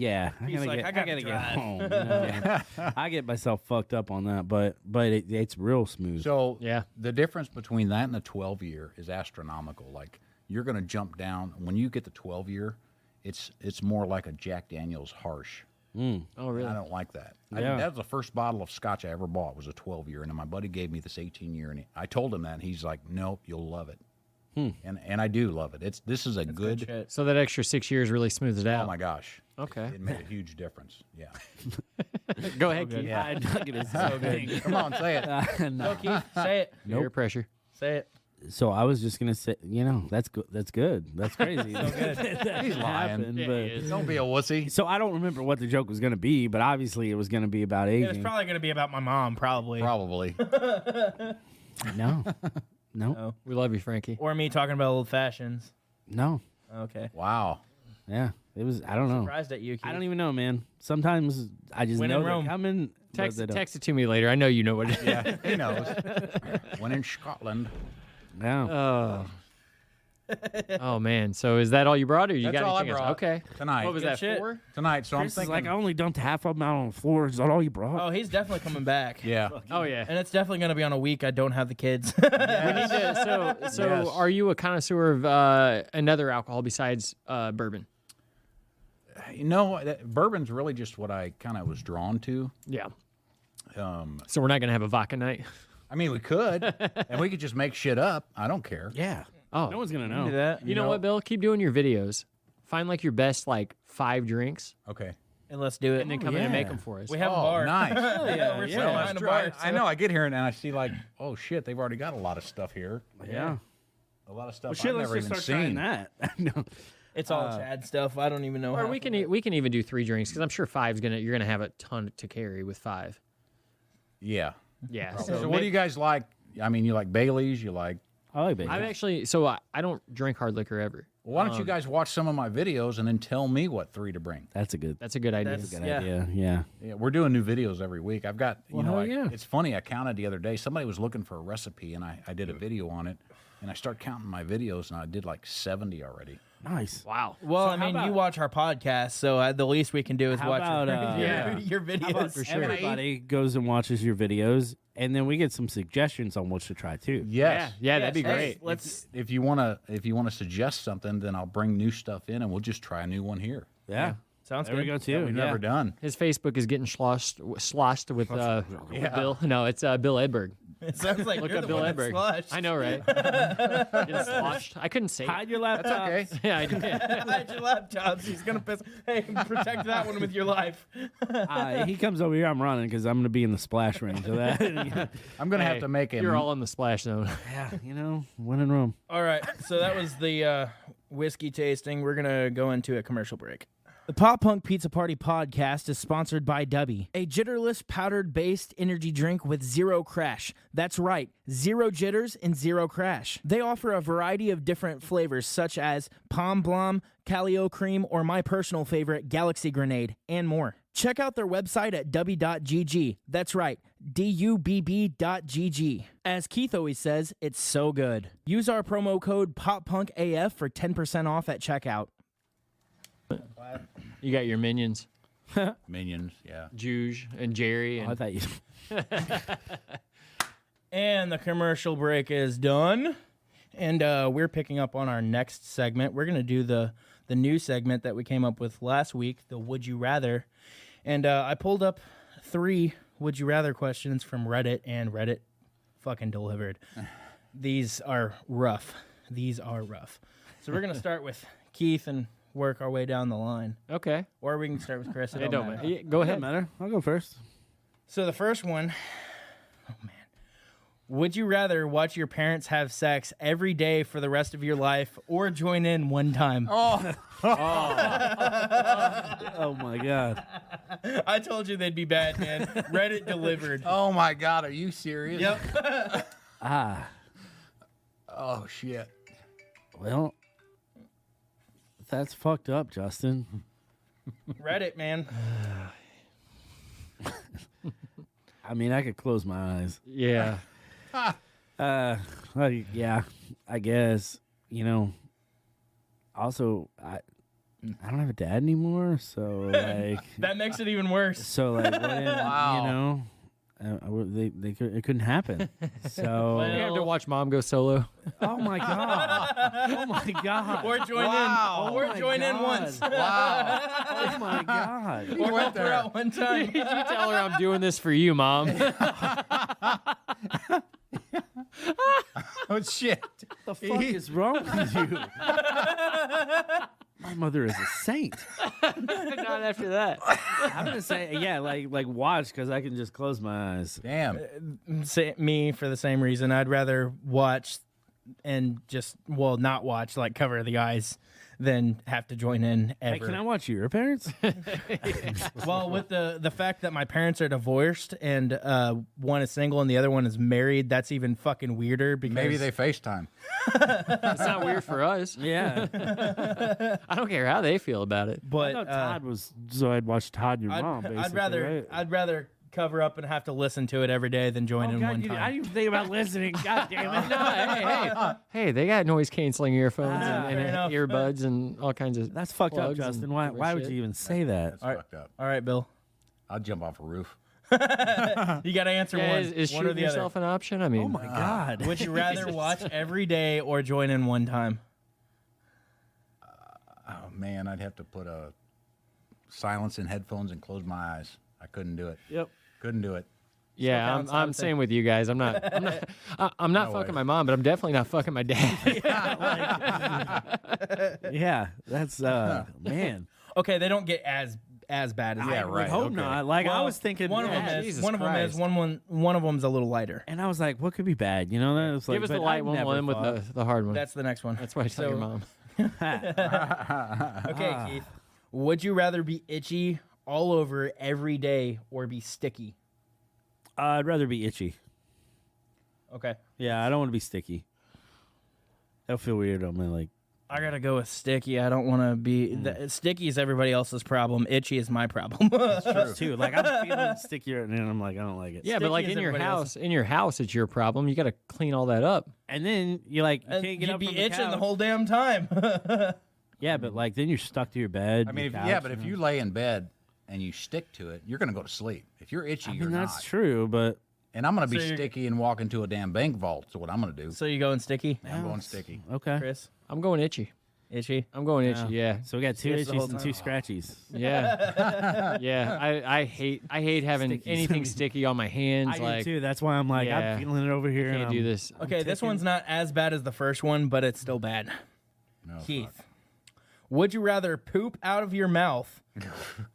yeah. He's like, I gotta get drive. home. you know. I get myself fucked up on that, but it's real smooth. So Yeah. the difference between that and the 12 year is astronomical. Like you're going to jump down when you get the 12 year. It's more like a Jack Daniel's harsh. Oh, really? I don't like that. Yeah. That was the first bottle of Scotch I ever bought was a 12 year, and then my buddy gave me this 18 year, and I told him that, and he's like, "Nope, you'll love it." And I do love it. This is a good. shit. So that extra 6 years really smooths it out. Oh my gosh. Okay. It made a huge difference. Yeah. Go ahead, Keith. yeah, I dug it. It's so good. Come on, say it. Go, Keith. Say it. Peer pressure. Say it. So I was just gonna say, that's good. That's good. That's crazy. He's lying. Yeah, but he is. Don't be a wussy. so I don't remember what the joke was gonna be, but obviously it was gonna be about It was aging. probably going to be about my mom, probably. Probably. No, no, We love you, Frankie. Or me talking about old fashions. no. Okay. Wow. Yeah, it was. I don't know. Surprised at you, Keith. I don't even know, man. Sometimes I just When know in they're Rome. coming. but Text, they don't. text it to me later. I know you know what it is. Yeah, he knows. When in Scotland. Yeah. Oh, man. So is that all you brought, or you That's got all I anything else? brought. Okay. Tonight. What was that, shit. 4? Tonight. So Chris I'm is thinking. like, I only dumped half of them out on the floor. Is that all you brought? Oh, he's definitely coming back. yeah. Oh, yeah. And it's definitely going to be on a week I don't have the kids. We need to, so Yes. are you a connoisseur of another alcohol besides bourbon? You know, bourbon's really just what I kind of was drawn to. Yeah. So we're not going to have a vodka night? I mean, we could, and we could just make shit up. I don't care. Yeah. Oh. No one's gonna Do know. that. You know what, Bill? Keep doing your videos. Find like your best 5 drinks, Okay. And let's do it. and then come in and make yeah. them for us. we have a Oh, bar. nice. Yeah, we're yeah. sitting behind a bar. I know. I get here and I see like, oh shit, they've already got a lot of stuff here. Yeah. A lot of stuff Well, shit, I've let's never just even start trying seen. that. No. It's all Chad stuff. I don't even know. Or how we can even do 3 drinks because I'm sure you're gonna have a ton to carry with 5. Yeah. Yeah. So what do you guys like? I mean, you like Bailey's? You like? I like bacon. I've actually I don't drink hard liquor ever. Well, why don't you guys watch some of my videos and then tell me what 3 to bring? That's a good, That's a good idea. That's- good Yeah. idea. Yeah. Yeah, we're doing new videos every week. I've got, hell yeah. it's funny. I counted the other day. Somebody was looking for a recipe, and I did a video on it, and I start counting my videos, and I did like 70 already. Nice. Wow. Well, So I how mean, about- you watch our podcast, so the least we can do is How watch about, your videos. Everybody goes and watches your videos, and then we get some suggestions on what to try too. Yes. Yeah, that'd be Yes, great. Let's. If you wanna suggest something, then I'll bring new stuff in, and we'll just try a new one here. Yeah. Sounds There good. we go too. We've yeah. never done. His Facebook is getting sloshed with Bill. No, it's Bill Edburg. It sounds like Look you're up the Bill one that Edburg. sloshed. I know, right? Getting sloshed. I couldn't say. Hide your laptop. Okay. Yeah, I did. Hide your laptops. He's gonna piss. Hey, protect that one with your life. He comes over here. I'm running because I'm going to be in the splash range of that. I'm gonna Hey, have to make a. You're all in the splash zone. yeah, when in Rome. All right, so that was the whiskey tasting. We're gonna go into a commercial break. The Pop Punk Pizza Party podcast is sponsored by Dubby, a jitterless powdered-based energy drink with zero crash. That's right, 0 jitters and 0 crash. They offer a variety of different flavors such as Palm Blom, Calio Cream, or my personal favorite, Galaxy Grenade, and more. Check out their website at dubby.gg. That's right, dubb.gg. As Keith always says, it's so good. Use our promo code POPPUNKAF for 10% off at checkout. You got your minions, Minions, yeah. Juge and Jerry. Oh, I And thought you. And the commercial break is done. And we're picking up on our next segment. We're going to do the new segment that we came up with last week, the Would You Rather. And I pulled up 3 Would You Rather questions from Reddit, and Reddit fucking delivered. These are rough. So we're going to start with Keith and work our way down the line. okay, Or we can start with Chris. hey, don't matter. yeah, go Doesn't ahead. matter. I'll go first. So the first one, oh man. Would you rather watch your parents have sex every day for the rest of your life or join in one time? Oh my God. I told you they'd be bad, man. Reddit delivered. Oh my God, are you serious? Yep. Oh shit. Well, that's fucked up, Justin. Reddit, man. I mean, I could close my eyes. Yeah, Well, yeah, I guess. You know. Also, I don't have a dad anymore, so like, That makes it even worse. what if, Wow. you know, it couldn't happen. So, you have to watch Mom go solo. oh my God, oh my God, Or join Wow. in. Or my join in God. once. Wow. oh my God. Or help her out one time. Did you tell her I'm doing this for you, Mom? Oh shit. What the fuck is wrong with you? My mother is a saint. Not after that. I'm gonna say, yeah, like watch, because I can just close my eyes. Damn. Me for the same reason. I'd rather watch and just, not watch, like cover the eyes, than have to join in ever. Hey, can I watch your parents? Well, with the fact that my parents are divorced and one is single and the other one is married, that's even fucking weirder. Because Maybe they FaceTime. It's not weird for us. Yeah. I don't care how they feel about it. I But thought Todd was, so I'd watch Todd and your mom, basically. I'd rather cover up and have to listen to it every day than join in one I time. didn't even think about listening. God damn it. Hey, they got noise canceling earphones fair and enough. earbuds and all kinds of. That's fucked up, plugs and Justin. Why different would shit. you even say that? That's All right. fucked up. All right, Bill. I'd jump off a roof. You got to answer Yeah, one. is one or shooting the other. yourself an option? I mean, Oh my God. Would you rather watch every day or join in one time? Oh man, I'd have to put a silence in headphones and close my eyes. I couldn't do it. Yep. Couldn't do it. yeah, counts, I I'm would same with you guys. I'm not No fucking way. my mom, but I'm definitely not fucking my dad. Yeah, that's, man. Okay, they don't get as bad as Yeah, that. right. Hope okay. not. Like, I was thinking, one of them yeah, is Jesus one of them is Christ. one of them's a little lighter. and I was like, what could be bad? You know, that was like, Give us the but light I one, never one with thought- the hard one. That's the next one. That's why I tell your mom. Okay, Keith. Would you rather be itchy all over every day or be sticky? I'd rather be itchy. Okay. Yeah, I don't want to be sticky. That'll feel weird on my, like, I gotta go with sticky. I don't want to be sticky is everybody else's problem. Itchy is my problem. too. Like, I'm feeling sticky right now, and I'm like, I don't like it. Yeah, Sticky but like is in your everybody house, it's your problem. You got to clean all that up. And then you like, you And can't get you'd up be from itching the couch. whole damn time. Yeah, but like then you're stuck to your bed. I mean, your yeah, couch, but if know? you lay in bed and you stick to it, you're going to go to sleep. If you're itchy, I you're mean, that's not. true, but And I'm going to be So you're- sticky and walk into a damn bank vault. So what I'm going to do? So you going sticky, I'm going sticky. okay. Chris? I'm going itchy. Itchy. I'm going itchy. Yeah. So we got 2 Yes, the whole itchies and time. 2 scratchies. Yeah. Yeah. I hate having Stickies. anything sticky on my hands. I like, do too. That's why I'm like, Yeah. I'm feeling it over here. and can't do I'm- this. Okay, this one's not as bad as the first one, but it's still bad. No, Keith, would you rather poop out of your mouth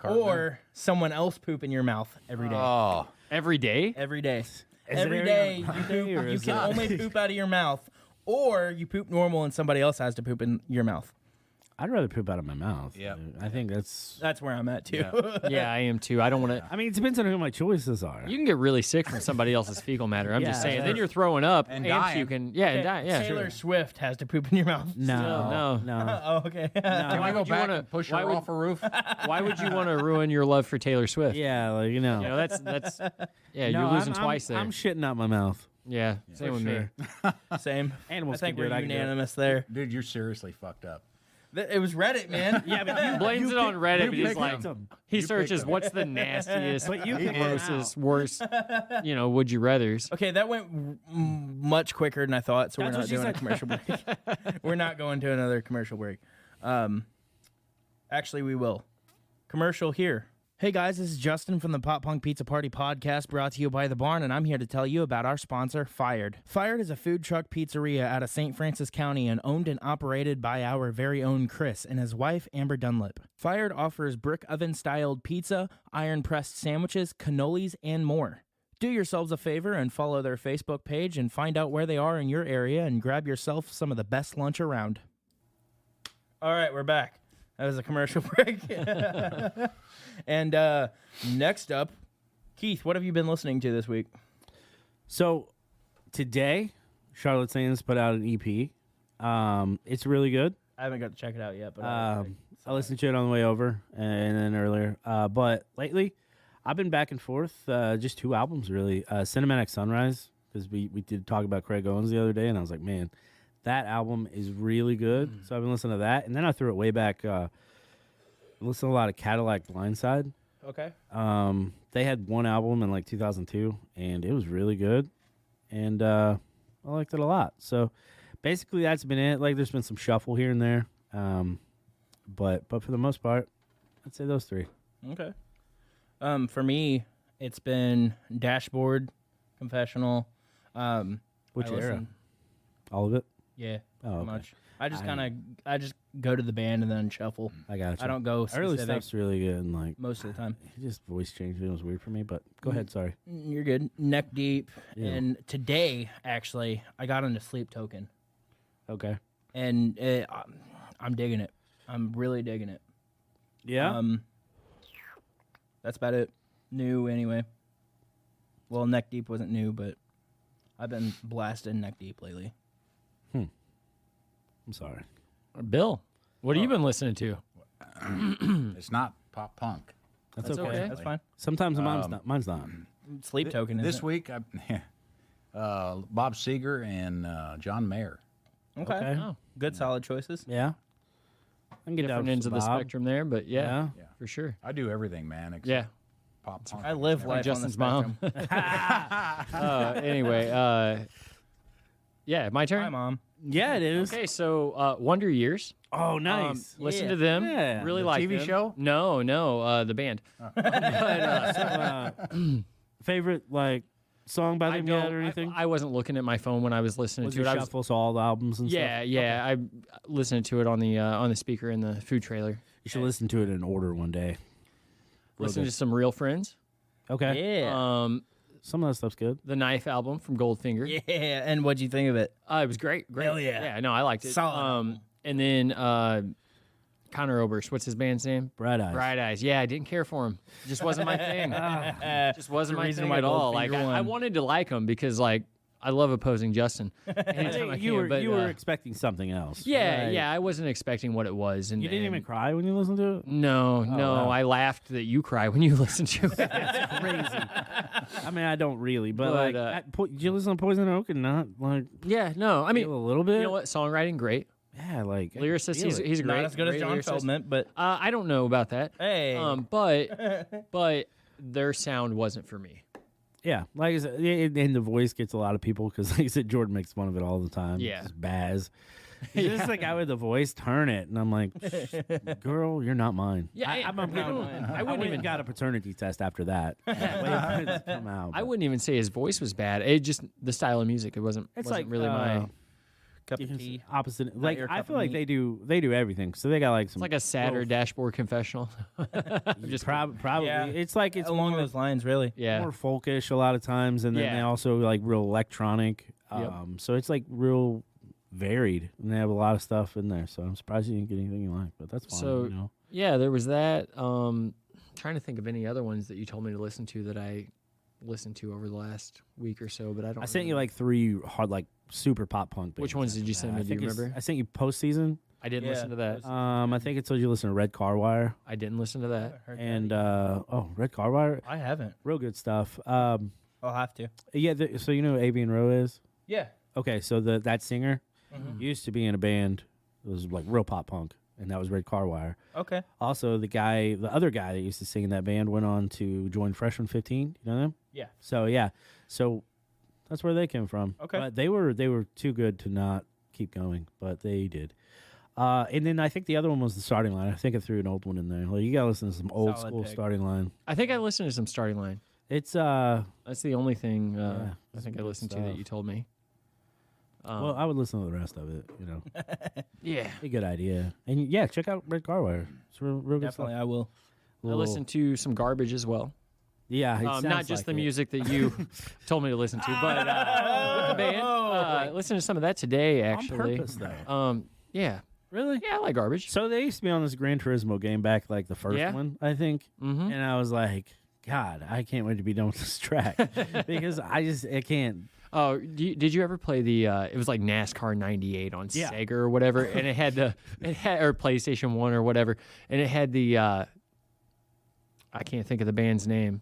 or someone else poop in your mouth every day? Oh, Every day? Every day. it Every every day you day, poop. or You is can it- only poop out of your mouth, or you poop normal and somebody else has to poop in your mouth. I'd rather poop out of my mouth. Yeah. I think that's where I'm at too. Yeah. Yeah, I am too. I don't want to. I mean, it depends on who my choices are. You can get really sick from somebody else's fecal matter. I'm just Yeah, saying. sure. Then you're throwing up And and dying. puking. Yeah, and die. Yeah, Taylor sure. Swift has to poop in your mouth. no. Oh, okay. Can Why I go would you back wanna- and push why her would- off a roof? Why would you want to ruin your love for Taylor Swift? Yeah, like You know, that's yeah. No, You're losing I'm, twice there. I'm shitting out my mouth. Yeah, same with me. Same. Animals I think can do we're it, I can do it. unanimous there. Dude, you're seriously fucked up. It was Reddit, man. Yeah, but you Blames it on Reddit, but he's picked like, them. he searches what's the nastiest, But you picked them grossest, worst, would you rather's. Okay, that went much quicker than I thought, so That's we're what not she doing a said. commercial break. We're not going to another commercial break. Actually, we will. Commercial here. Hey guys, this is Justin from the Pop Punk Pizza Party podcast brought to you by The Barn, and I'm here to tell you about our sponsor, Fired. Fired is a food truck pizzeria out of St. Francis County and owned and operated by our very own Chris and his wife, Amber Dunlip. Fired offers brick oven-styled pizza, iron-pressed sandwiches, cannolis, and more. Do yourselves a favor and follow their Facebook page and find out where they are in your area and grab yourself some of the best lunch around. All right, we're back. That was a commercial break. And next up, Keith, what have you been listening to this week? So today, Charlotte Sands put out an EP. It's really good. I haven't got to check it out yet, but I listened to it on the way over and then earlier. But lately, I've been back and forth. Just 2 albums, really. Cinematic Sunrise, because we did talk about Craig Owens the other day, and I was like, man, that album is really good. So I've been listening to that. And then I threw it way back. Listened to a lot of Cadillac Blindside. okay. They had one album in like 2002, and it was really good. And I liked it a lot. So basically, that's been it. Like, there's been some shuffle here and there. But for the most part, I'd say those 3. Okay. For me, it's been Dashboard, Confessional. Which I era? listen- All of it? Yeah, Oh, pretty okay. much. I just go to the band and then shuffle. I got you. I don't go Early specific stuff's really good, and like most of the time. he just voice changed. It was weird for me, but go ahead. Sorry. You're good. Neck deep. Yeah. And today, actually, I got into Sleep Token, Okay. and I'm digging it. I'm really digging it. Yeah. That's about it. New anyway. Well, Neck Deep wasn't new, but I've been blasting Neck Deep lately. I'm sorry. Bill, what have you been listening to? It's not pop punk. That's, That's okay. okay. That's fine. Sometimes mine's not. Sleep Token. This isn't week, Bob Seger and John Mayer. it? Okay. Okay. Oh, Good, solid choices. Yeah. I can get down different with ends of the Bob. spectrum there, but yeah, Yeah. for sure. I do everything, man. Except Yeah. pop punk. I live life Justin's on the mom. spectrum. Anyway, yeah, my turn. Hi, Mom. Yeah, it is. Okay, so Wonder Years. Oh, nice. Listen Yeah. to them. Yeah. Really The like TV them. show? No, the band. Favorite like song by them yet or anything? I wasn't looking at my phone when I was listening Was to your it. I was, shuffle, so all the albums and yeah, stuff? yeah. I listened to it on the speaker in the food trailer. You should listen to it in order one day. Listen good. to some Real Friends. Okay. Yeah. Some of that stuff's good. The Knife album from Goldfinger. Yeah. And what'd you think of it? It was great. Hell yeah. Yeah, no, I liked it. Solid album. And then Connor Oberst, what's his band's name? Bright Eyes. Bright Eyes. Yeah, I didn't care for him. Just wasn't my thing. Just wasn't The my reason thing why at all. Goldfinger Like I won. wanted to like him because like I love opposing Justin. Anytime I You can, were but, you were expecting something else. yeah, Right. yeah. I wasn't expecting what it was, and You didn't and- even cry when you listened to it? No, wow. I laughed that you cry when you listen to it. Crazy. I mean, I don't really, but, But, like, did you listen to Poison Oak and not like Yeah, no. I mean, feel a little bit? you know what? Songwriting, great. Yeah, like I Lyricist, feel it. he's great. Not as good as great John lyricist. Feldman, but I don't know about that. hey. But their sound wasn't for me. Yeah, like I said, and the voice gets a lot of people because, like I said, Jordan makes fun of it all the time. Yeah. It's Baz. He's just like, guy with the voice, turn it. And I'm like, girl, you're not mine. Yeah, I wouldn't even got a paternity test after that. Wait for it to come out, I but wouldn't even say his voice was bad. It just the style of music. It wasn't. It's wasn't like, really my. Cup you of can tea. s- opposite. Like your I cup feel of like meat. they do everything. So they got like some It's like a sadder dashboard confessional. just probably. Yeah. It's like it's Along more, those lines, really. Yeah. more folkish a lot of times, and then Yeah. they also like real electronic. Yep. So it's like real varied, and they have a lot of stuff in there. So I'm surprised you didn't get anything you like, but that's fine. So you know? yeah, there was that. Trying to think of any other ones that you told me to listen to that I listened to over the last week or so, but I don't. I sent you like 3 hard, like super pop punk bands. Which ones did you send me? Do you remember? I sent you Postseason. I didn't listen to that. I think it told you to listen to Red Car Wire. I didn't listen to that. And Red Car Wire, I haven't. real good stuff. I'll have to. Yeah, so you know who Avian Row is? Yeah. Okay, so that singer used to be in a band. It was like real pop punk, and that was Red Car Wire. Okay. Also, the other guy that used to sing in that band went on to join Freshman 15. You know them? Yeah. So that's where they came from. Okay. But they were too good to not keep going, but they did. And then I think the other one was the Starting Line. I think I threw an old one in there. Like, you gotta listen to some old Solid school pick. Starting Line. I think I listened to some Starting Line. It's That's the only thing Yeah, I think I good listened to stuff. that you told me. well, I would listen to the rest of it. You know, Yeah. a good idea. And yeah, check out Red Car Wire. It's real good Definitely, stuff. I will. I listened to some Garbage as well. Yeah, it Not sounds just like the it. music that you told me to listen to, but with the band. I listened to some of that today, actually. On purpose, though. Yeah. Really? Yeah, I like Garbage. So they used to be on this Gran Turismo game back like the first Yeah. one, I think. Mm-hmm. And I was like, God, I can't wait to be done with this track because I can't. Oh, did you ever play the? It was like NASCAR '98 on Yeah. Sega or whatever, and it had or PlayStation 1 or whatever, and it had the. I can't think of the band's name.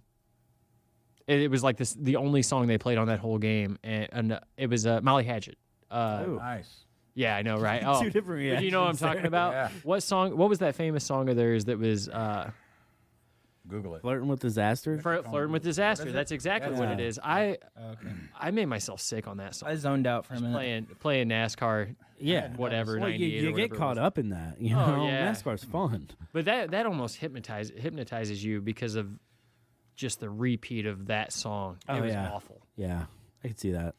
It was like the only song they played on that whole game, and it was Molly Hatchet. Nice. Yeah, I know, right? Oh, Two different but you know what I'm reactions talking there. about? Yeah. What song? What was that famous song of theirs that was Google it. Flirting with disaster. Flirting with Disaster? That's exactly what it is. Okay. I made myself sick on that song. I zoned out for a minute. Playing NASCAR, Yeah, whatever, Well, 98 you or get whatever it caught was. up in that. You Oh, know, yeah. NASCAR's fun. But that almost hypnotizes you because of just the repeat of that song. It Oh, was yeah. awful. Yeah, I can see that.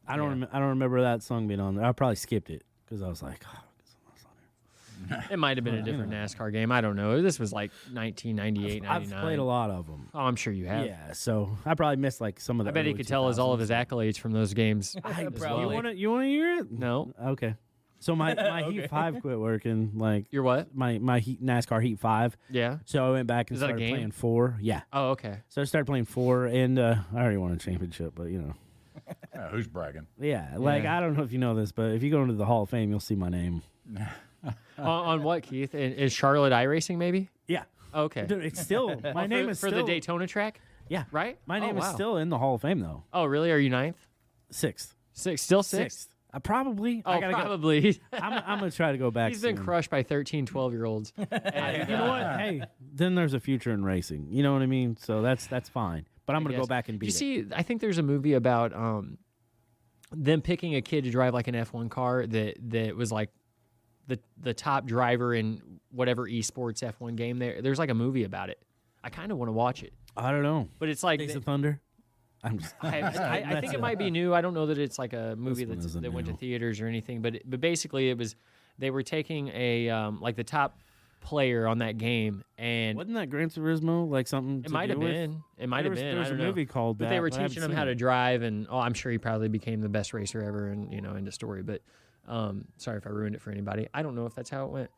I don't. Yeah. I don't remember that song being on there. I probably skipped it because I was like, oh, it's on there. It might have been a different NASCAR game. I don't know. This was like 1998, I've 99. played a lot of them. Oh, I'm sure you have. Yeah, so I probably missed like some of the. I bet he early could tell us all of 2000s. his accolades from those games. as Probably. well. You want to hear it? No. Okay. So my Heat 5 quit working. Like You're what? my Heat NASCAR Heat 5. Yeah. So I went back and Is that a started game? playing 4. Yeah. Oh, okay. So I started playing 4, and I already won a championship, but you know. Who's bragging? Yeah, like I don't know if you know this, but if you go into the Hall of Fame, you'll see my name. On what, Keith? Is Charlotte iRacing maybe? Yeah. Okay. Dude, it's still my name is for still the Daytona track, Yeah. right? My name Oh, is wow. still in the Hall of Fame though. Oh, really? Are you ninth? 6th. Still sixth? I probably. Oh, I gotta probably. Go. I'm gonna try to go back. He's been soon. crushed by 13, 12-year-olds. You know what? Hey, then there's a future in racing. You know what I mean? So that's fine. But I'm gonna go Yes. back and beat You it. see, I think there's a movie about them picking a kid to drive like an F1 car that was like the top driver in whatever esports F1 game. There's like a movie about it. I kind of want to watch it, I don't know. but it's like Days of Thunder. I'm just. I think it might be new. I don't know that it's like a movie one that isn't went to new. theaters or anything. But basically, it was they were taking a like the top player on that game, and Wasn't that Gran Turismo like something? it might have been. It might have been. There was I a don't know. movie called But that. they were I haven't teaching him seen how it. to drive, and I'm sure he probably became the best racer ever, and end of story. But sorry if I ruined it for anybody. I don't know if that's how it went,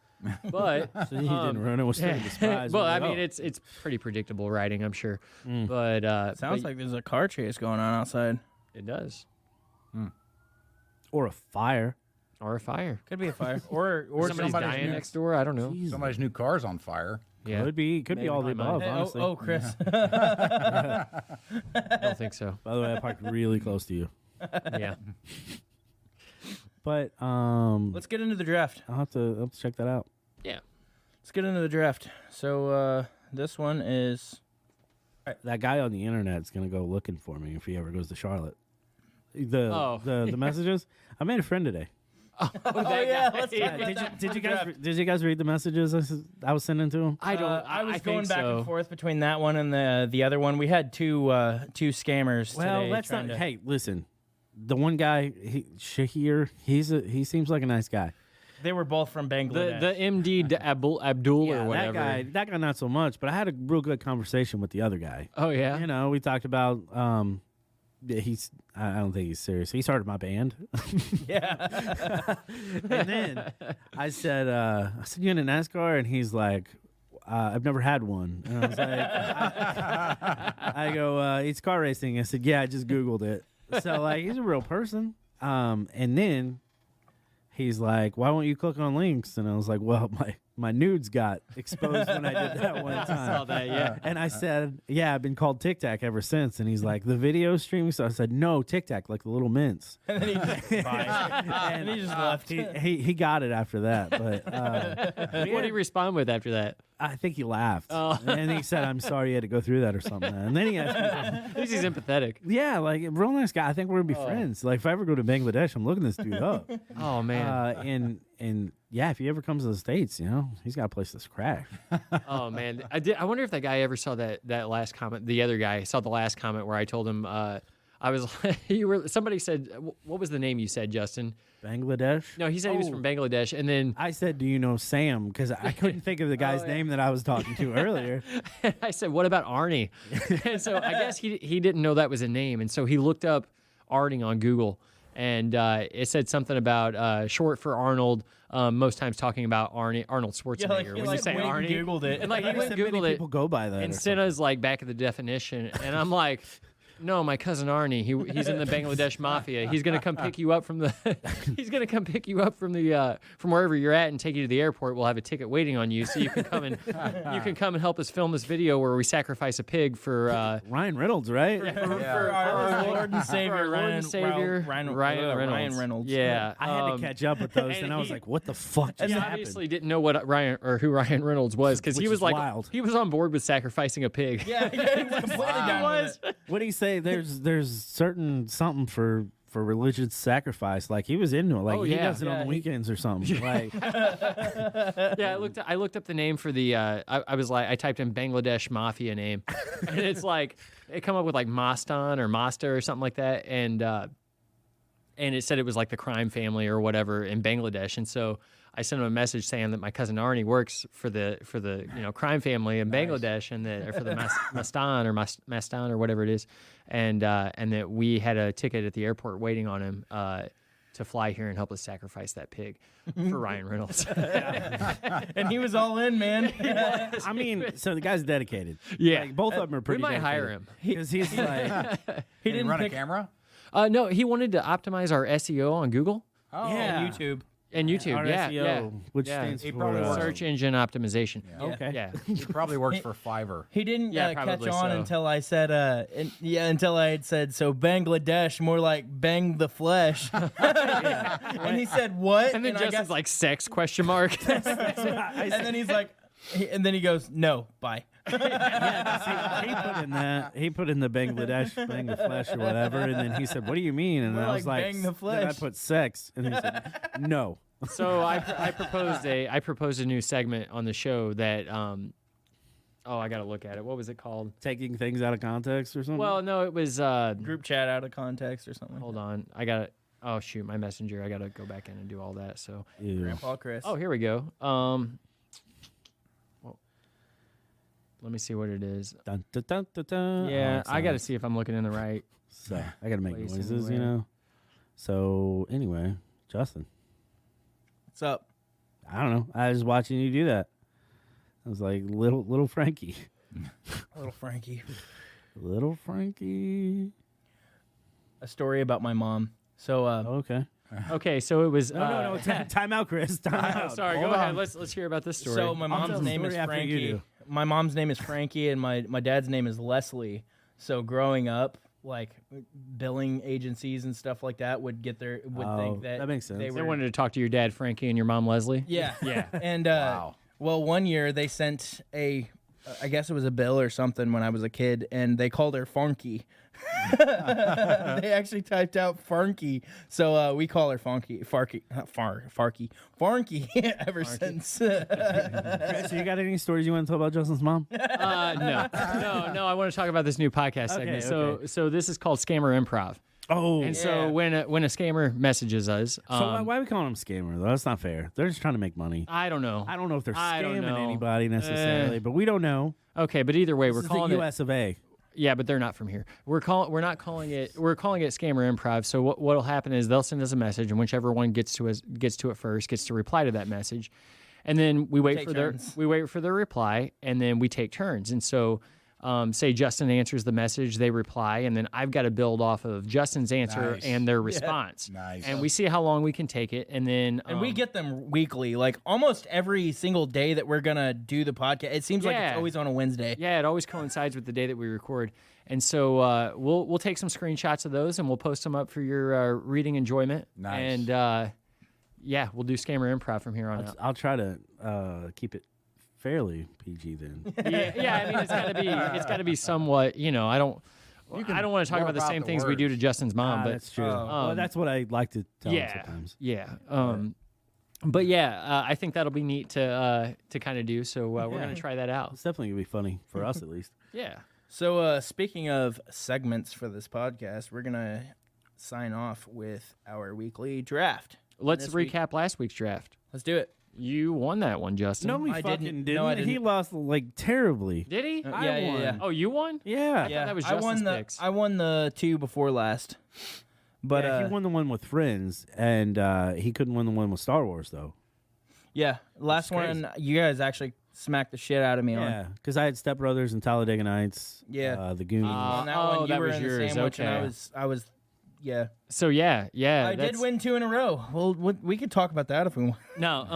but So he didn't ruin it. Was still surprised. well, I mean, it's pretty predictable writing, I'm sure. But Sounds like there's a car chase going on outside. it does, or a fire. or a fire, Could be a fire, or somebody's somebody's dying new- next door. I don't know. Jeez. Somebody's Somebody's new car's on fire. yeah, Could be all the Maybe. above. Hey, Honestly. oh, Chris. I don't think so. By the way, I parked really close to you. Yeah, But Let's get into the draft. I'll have to check that out. yeah. Let's get into the draft. So this one is That guy on the internet's gonna go looking for me if he ever goes to Charlotte. The messages. I made a friend today. Oh, yeah, let's talk about Did you guys read the messages I was sending to him? I don't. I was think going back so. and forth between that one and the other one. We had two scammers. Well, today that's not. trying to- Hey, listen. The one guy, Shahir, he seems like a nice guy. They were both from Bangladesh. The MD Abdul or whatever. that guy not so much. But I had a real good conversation with the other guy. Oh yeah. You know, we talked about I don't think he's serious. He started my band. Yeah. And then I said, you in a NASCAR? And he's like, I've never had one. And I was like, I go, it's car racing. I said, yeah, I just Googled it. So like, he's a real person. And then he's like, why won't you click on links? And I was like, well, my nudes got exposed when I did that one time. Saw that, yeah. And I said, yeah, I've been called Tic Tac ever since. And he's like, the video streaming? So I said, no, Tic Tac, like the little mints. And then he just, and he just left. He got it after that. But What did he respond with after that? I think he laughed. Oh. And he said, I'm sorry you had to go through that or something. And then he asked me, At least he's empathetic. yeah, like, real nice guy. I think we're going to be friends. Like, if I ever go to Bangladesh, I'm looking this dude up. Oh, man. And yeah, if he ever comes to the States, he's got a place that's cracked. Oh, man. I wonder if that guy ever saw that last comment. The other guy saw the last comment where I told him, I was like, somebody said, what was the name you said, Justin? Bangladesh? No, he said he was from Bangladesh. And then I said, do you know Sam? Because I couldn't think of the guy's name that I was talking to earlier. I said, what about Arnie? And so I guess he didn't know that was a name. And so he looked up Arnie on Google. And it said something about short for Arnold, most times talking about Arnold Schwarzenegger. he when you say went and Arnie. Googled it. And like he went and Many Googled it. people go by that. And or something. Senna's like back at the definition. And I'm like, no, my cousin Arnie, he's in the Bangladesh mafia. He's gonna come pick you up from the from wherever you're at and take you to the airport. We'll have a ticket waiting on you, so you can come and help us film this video where we sacrifice a pig for Ryan Reynolds, right? For our Lord and Savior, Ryan Reynolds. Yeah, I had to catch up with those, and I was like, what the fuck just He happened? obviously didn't know what who Ryan Reynolds was because he Which was is like wild. he was on board with sacrificing a pig. Yeah, he was completely down with it. What do you say? There's certain something for religious sacrifice. Like he was into it. Like Oh, he yeah. does it on Yeah, the weekends or something. Like Yeah, I looked up the name for the. I was like, I typed in Bangladesh mafia name, and it's like it come up with like Mastan or Masta or something like that, and it said it was like the crime family or whatever in Bangladesh, and so I sent him a message saying that my cousin Arnie works for the crime family in Bangladesh, and that or for the Mastan or whatever it is, and that we had a ticket at the airport waiting on him. To fly here and help us sacrifice that pig for Ryan Reynolds. And he was all in, man. I mean, so the guy's dedicated. Yeah. Like, both of them are We pretty. might hire him. because he's like, He Did didn't run pick a camera? No, he wanted to optimize our SEO on Google Oh, Yeah. YouTube. and YouTube. our yeah, SEO, yeah. which Yeah. stands He for probably works Search engine optimization. Okay. Yeah. He probably works for Fiverr. He didn't Yeah, catch probably on so. until I said, until I had said, so Bangladesh, more like bang the flesh. And he said, what? And then I Justin's guess- like sex question mark. and then he's like, and then he goes, no, bye. He put in the Bangladesh, bang the flesh or whatever, and then he said, "What do you mean?" And More I was like like, bang the then I flesh. put sex, and he said, "No." So I proposed a new segment on the show that I got to look at it. What was it called? Taking things out of context or something. Well, no, it was Group chat out of context or something. hold on. I got to Oh shoot, my messenger. I got to go back in and do all that. So Ew. Grandpa Chris. oh, here we go. Well, let me see what it is. Dun, dun, dun, dun, dun. Yeah, Oh, I got to sounds- see if I'm looking in the right. So I got to make place noises, anywhere. So anyway, Justin, What's up? I don't know. I was watching you do that. I was like, little Frankie, Little Frankie. little Frankie. A story about my mom. So, Okay. Okay, so it was. No. Time out, Chris. Time out. Sorry, Hold go ahead. on. Let's hear about this story. So my I'll mom's tell the name is story after you Frankie. do. My mom's name is Frankie, and my dad's name is Leslie. So growing up, like billing agencies and stuff like that would think that that makes sense. They They were, wanted to talk to your dad, Frankie, and your mom, Leslie. yeah, Yeah. And Wow. well, one year they sent I guess it was a bill or something when I was a kid, and they called her Funky. They actually typed out Funky, so we call her Funky, Farky ever since. Chris, you got any stories you want to tell about Justin's mom? No. I want to talk about this new podcast segment. So this is called Scammer Improv. Oh, And so when a scammer messages us, so why are we calling them scammer though? That's not fair. They're just trying to make money. I don't know. I don't know if they're I don't scamming know. anybody necessarily, but we don't know. Okay, but either way, we're This is calling the it. U.S. of A. Yeah, but they're not from here. We're calling it Scammer Improv. So what'll happen is they'll send us a message, and whichever one gets to it first gets to reply to that message, and then we wait for their reply, and then we take turns. And so, say Justin answers the message, they reply, and then I've got to build off of Justin's answer and their response. Nice. And we see how long we can take it, and then And we get them weekly, like almost every single day that we're gonna do the podcast. It seems like it's always on a Wednesday. Yeah, it always coincides with the day that we record, and so we'll take some screenshots of those and we'll post them up for your reading enjoyment. Nice. And yeah, we'll do Scammer Improv from here on out. I'll try to keep it fairly PG then. Yeah. I mean, it's got to be somewhat. I don't want to talk about the same things we do to Justin's mom, but that's true. Well, that's what I like to tell him yeah, sometimes. yeah. But yeah, I think that'll be neat to kind of do. So we're gonna try that out. It's definitely gonna be funny for us at least. Yeah. So speaking of segments for this podcast, we're gonna sign off with our weekly draft. Let's This week. recap last week's draft. Let's do it. You won that one, Justin. No, we I fucking didn't. didn't. No, I didn't. He lost like terribly. Did he? I won. Yeah. Oh, you won? Yeah. Yeah, that was I won Justin's the picks. I won the 2 before last, but Yeah, he won the one with friends, and he couldn't win the one with Star Wars though. last crazy. one you guys actually smacked the shit out of me on. Yeah, because I had Step Brothers and Talladega Nights. Yeah. The Goonies. On that Oh, one, you that were was in yours. the sandwich, and Okay. I was. Yeah, So yeah. I did win 2 in a row. Well, we could talk about that if we want. No,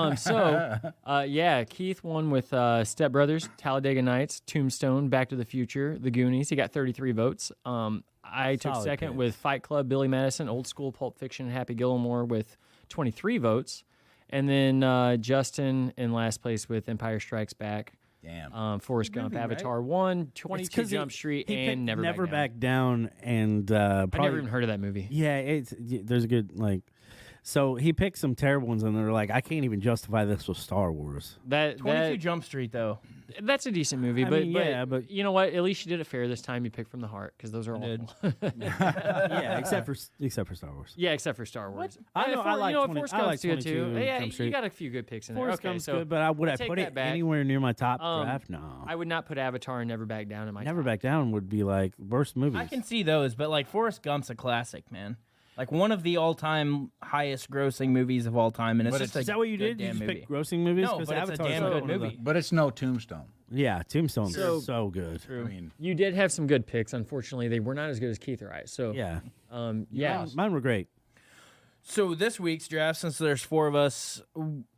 yeah, Keith won with Step Brothers, Talladega Nights, Tombstone, Back to the Future, The Goonies. He got 33 votes. I took Solid second picks. with Fight Club, Billy Madison, Old School, Pulp Fiction, Happy Gilmore with 23 votes. And then Justin in last place with Empire Strikes Back. Damn. Forrest Gump, Avatar 1, 22 Jump Street, he picked and Never Back Down, and I probably, never even heard of that movie. Yeah, there's a good so he picked some terrible ones, and they're like, I can't even justify this with Star Wars. 22 Jump Street though. That's a decent movie, I but, mean, but yeah, but- you know what? At least you did it fair this time. You picked from the heart because those are did. awful. Yeah, except for Star Wars. Yeah, except for Star Wars. I know, I like 20 Forrest I like Gump's good 22 too. Yeah, Jump you Street. got a few good picks in there. Forrest Okay, Gump's so good, but would I take put that it back. anywhere near my top draft? No. I would not put Avatar and Never Back Down in my Never top. Back Down would be like worst movies. I can see those, but like Forrest Gump's a classic, man. Like one of the all-time highest-grossing movies of all time, and it's But just Is that what you good did? You damn just movie. pick grossing movies? No, 'Cause but it's a Avatar's damn like good one of the- movie. But it's no Tombstone. Yeah, Tombstone's So- so good. True. I mean, You did have some good picks. Unfortunately, they were not as good as Keith or I. So Yeah. yeah. Mine were great. So this week's draft, since there's 4 of us,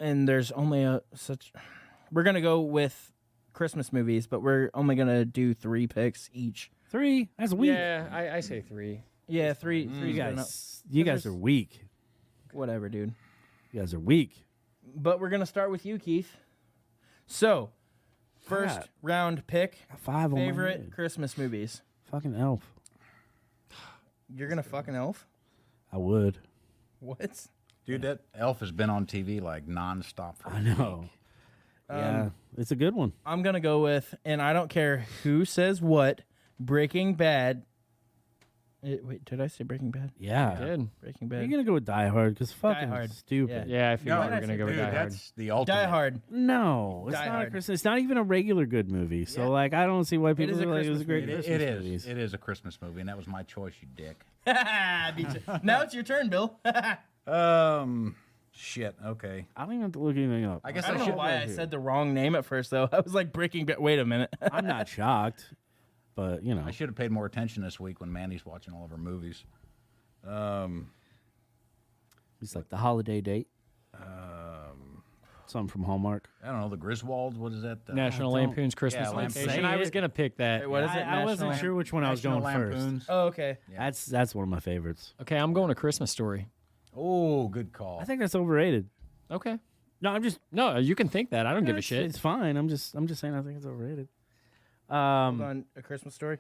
and there's only we're gonna go with Christmas movies, but we're only gonna do 3 picks each. 3? That's weak. Yeah, I say 3. Yeah, 3. You guys are weak. Whatever, dude. You guys are weak. But we're gonna start with you, Keith. So, first God. round pick. 5 on my Favorite head. Christmas movies. Fucking Elf. You're gonna fucking Elf? I would. What? dude, that Elf has been on TV like nonstop for I know. Yeah, it's a good one. I'm gonna go with, and I don't care who says what. Breaking Bad. Wait, did I say Breaking Bad? Yeah. Good. Breaking You're Bad. going to go with Die Hard because fucking Hard. stupid. Yeah, I figured No, we were gonna go with dude, Die Hard. that's the ultimate. Die Hard. No, it's Die not Hard. a Christmas. It's not even a regular good movie. So, like, I don't see why people is a are like, it was a Christmas great movie. Christmas It is. movies. It is a Christmas movie, and that was my choice, you dick. Now it's your turn, Bill. Shit. Okay. I don't even have to look anything up. I guess I don't know should. why I said the wrong name at first, though. I was like Breaking Bad. Wait a minute. I'm not shocked, but, you know. I should have paid more attention this week when Mandy's watching all of her movies. It's like The Holiday Date. Something from Hallmark. I don't know, the Griswolds. What is that? National don't- Lampoon's Christmas Yeah, Lampoon. Vacation. Say I was it. gonna pick that. Wait, what is it? I wasn't National- sure which one I was National going first. Lampoons. Oh, okay. That's one of my favorites. Okay, I'm going to Christmas Story. Oh, good call. I think that's overrated. Okay. No, I'm just. No, you can think that. I don't give a it's- shit. It's fine. I'm just saying I think it's overrated. Hold on. A Christmas Story.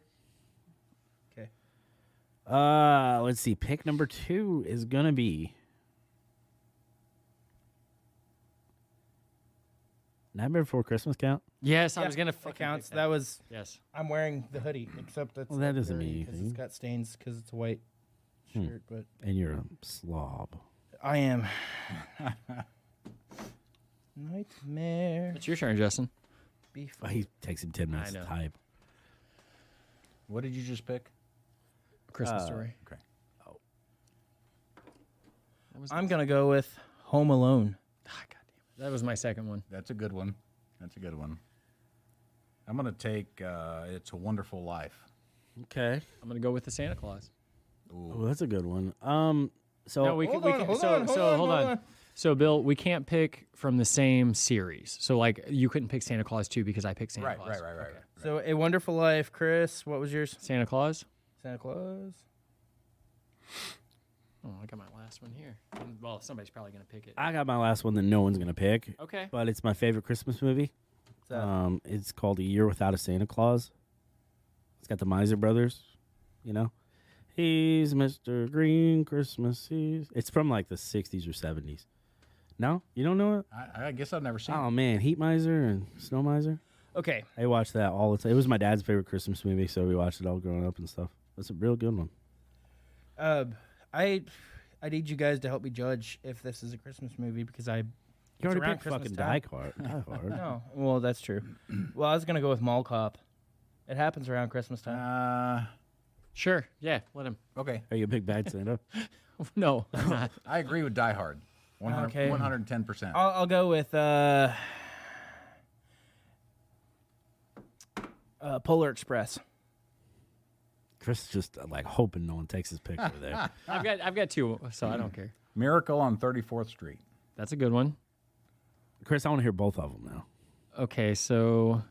Okay. Let's see. Pick number 2 is gonna be Nightmare Before Christmas count. Yes, I was gonna That fucking counts. pick That was. Yes. I'm wearing the hoodie, except that's Well, that not doesn't dirty mean 'cause anything. It's got stains because it's a white shirt, but And you're a slob. I am. Nightmare It's your turn, Justin. before. He takes him 10 minutes I to know. type. What did you just pick? Christmas Story. Okay. I'm going to go with Home Alone. Ah, God damn it. That was my second one. That's a good one. I'm going to take It's a Wonderful Life. Okay. I'm gonna go with the Santa Claus. Oh, that's a good one. So No, hold on. So, Bill, we can't pick from the same series. So, like, you couldn't pick Santa Claus 2 because I picked Santa Claus. Right. So, A Wonderful Life. Chris, what was yours? Santa Claus. Santa Claus. Oh, I got my last one here. Well, somebody's probably gonna pick it. I got my last one that no one's gonna pick. Okay. But it's my favorite Christmas movie. What's that? It's called A Year Without a Santa Claus. It's got the Miser Brothers. You know, he's Mr. Green Christmas. It's from like the 60s or 70s. No, you don't know it? I guess I've never seen it. Oh man, Heat Miser and Snow Miser. Okay. I watched that all the time. It was my dad's favorite Christmas movie, so we watched it all growing up and stuff. It's a real good one. I need you guys to help me judge if this is a Christmas movie because You already around picked Christmas fucking time. Die Hard. No. Well, that's true. Well, I was gonna go with Mall Cop. It happens around Christmas time. Sure. Yeah. Let him. Okay. Are you a big bad Santa? No, I'm not. I agree with Die Hard. 100, Okay. 110%. I'll go with Polar Express. Chris is just like hoping no one takes his pick over there. I've got two, so I don't care. Miracle on 34th Street. That's a good one. Chris, I want to hear both of them now. Okay, so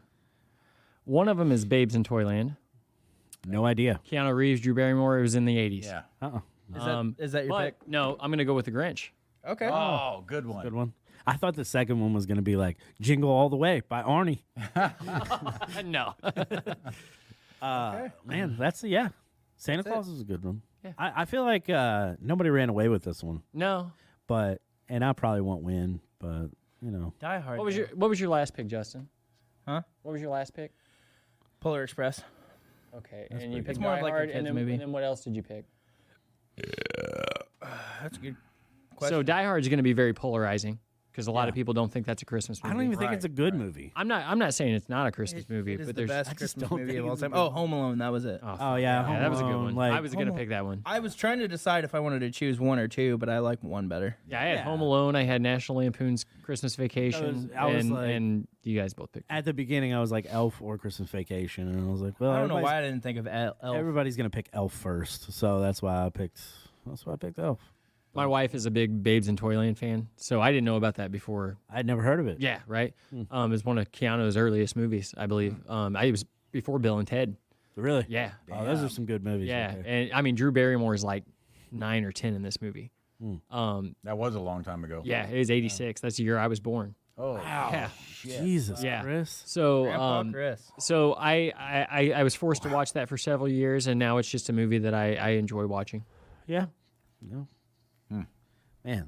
one of them is Babes in Toyland. No idea. Keanu Reeves, Drew Barrymore. It was in the 80s. Yeah. Is that your But pick? no, I'm gonna go with the Grinch. Okay. Oh, good one. Good one. I thought the second one was going to be like Jingle All the Way by Arnie. No. Man, yeah. Santa Claus is a good one. Yeah. I feel like nobody ran away with this one, No. and I probably won't win, but you know. Die Hard. What was your last pick, Justin? Huh? What was your last pick? Polar Express? Okay, and you picked It's more Die of like a Hard, kid's and then, movie. and then what else did you pick? That's a good So question. Die Hard is going to be very polarizing because a lot of people don't think that's a Christmas movie. I don't even think it's a good movie. I'm not saying it's not a Christmas movie, It is but the there's best just Christmas don't movie think of all it's a time. good Oh, Home Alone. That was it. Oh yeah, that was a good Home one. Alone, like- I was going to pick that one. I was trying to decide if I wanted to choose one or two, but I like one better. Yeah, I had Home Alone. I had National Lampoon's Christmas Vacation, I was like- and you guys both picked. At the beginning, I was like Elf or Christmas Vacation, and I was like, well, I don't know everybody's- why I didn't think of Elf. everybody's gonna pick Elf first, so that's why I picked Elf. My wife is a big Babes in Toyland fan, so I didn't know about that before. I'd never heard of it. Yeah, right. It's one of Keanu's earliest movies, I believe. It was before Bill and Ted. Really? Yeah, Oh, those are some good movies. yeah. right there. And I mean, Drew Barrymore is like 9 or 10 in this movie. That was a long time ago. Yeah, it was 86. That's the year I was born. Oh, Yeah. Jesus, Yeah. Chris. So, Grandpa Chris. so I was forced to watch that for several years, and now it's just a movie that I enjoy watching. Yeah. No. Man,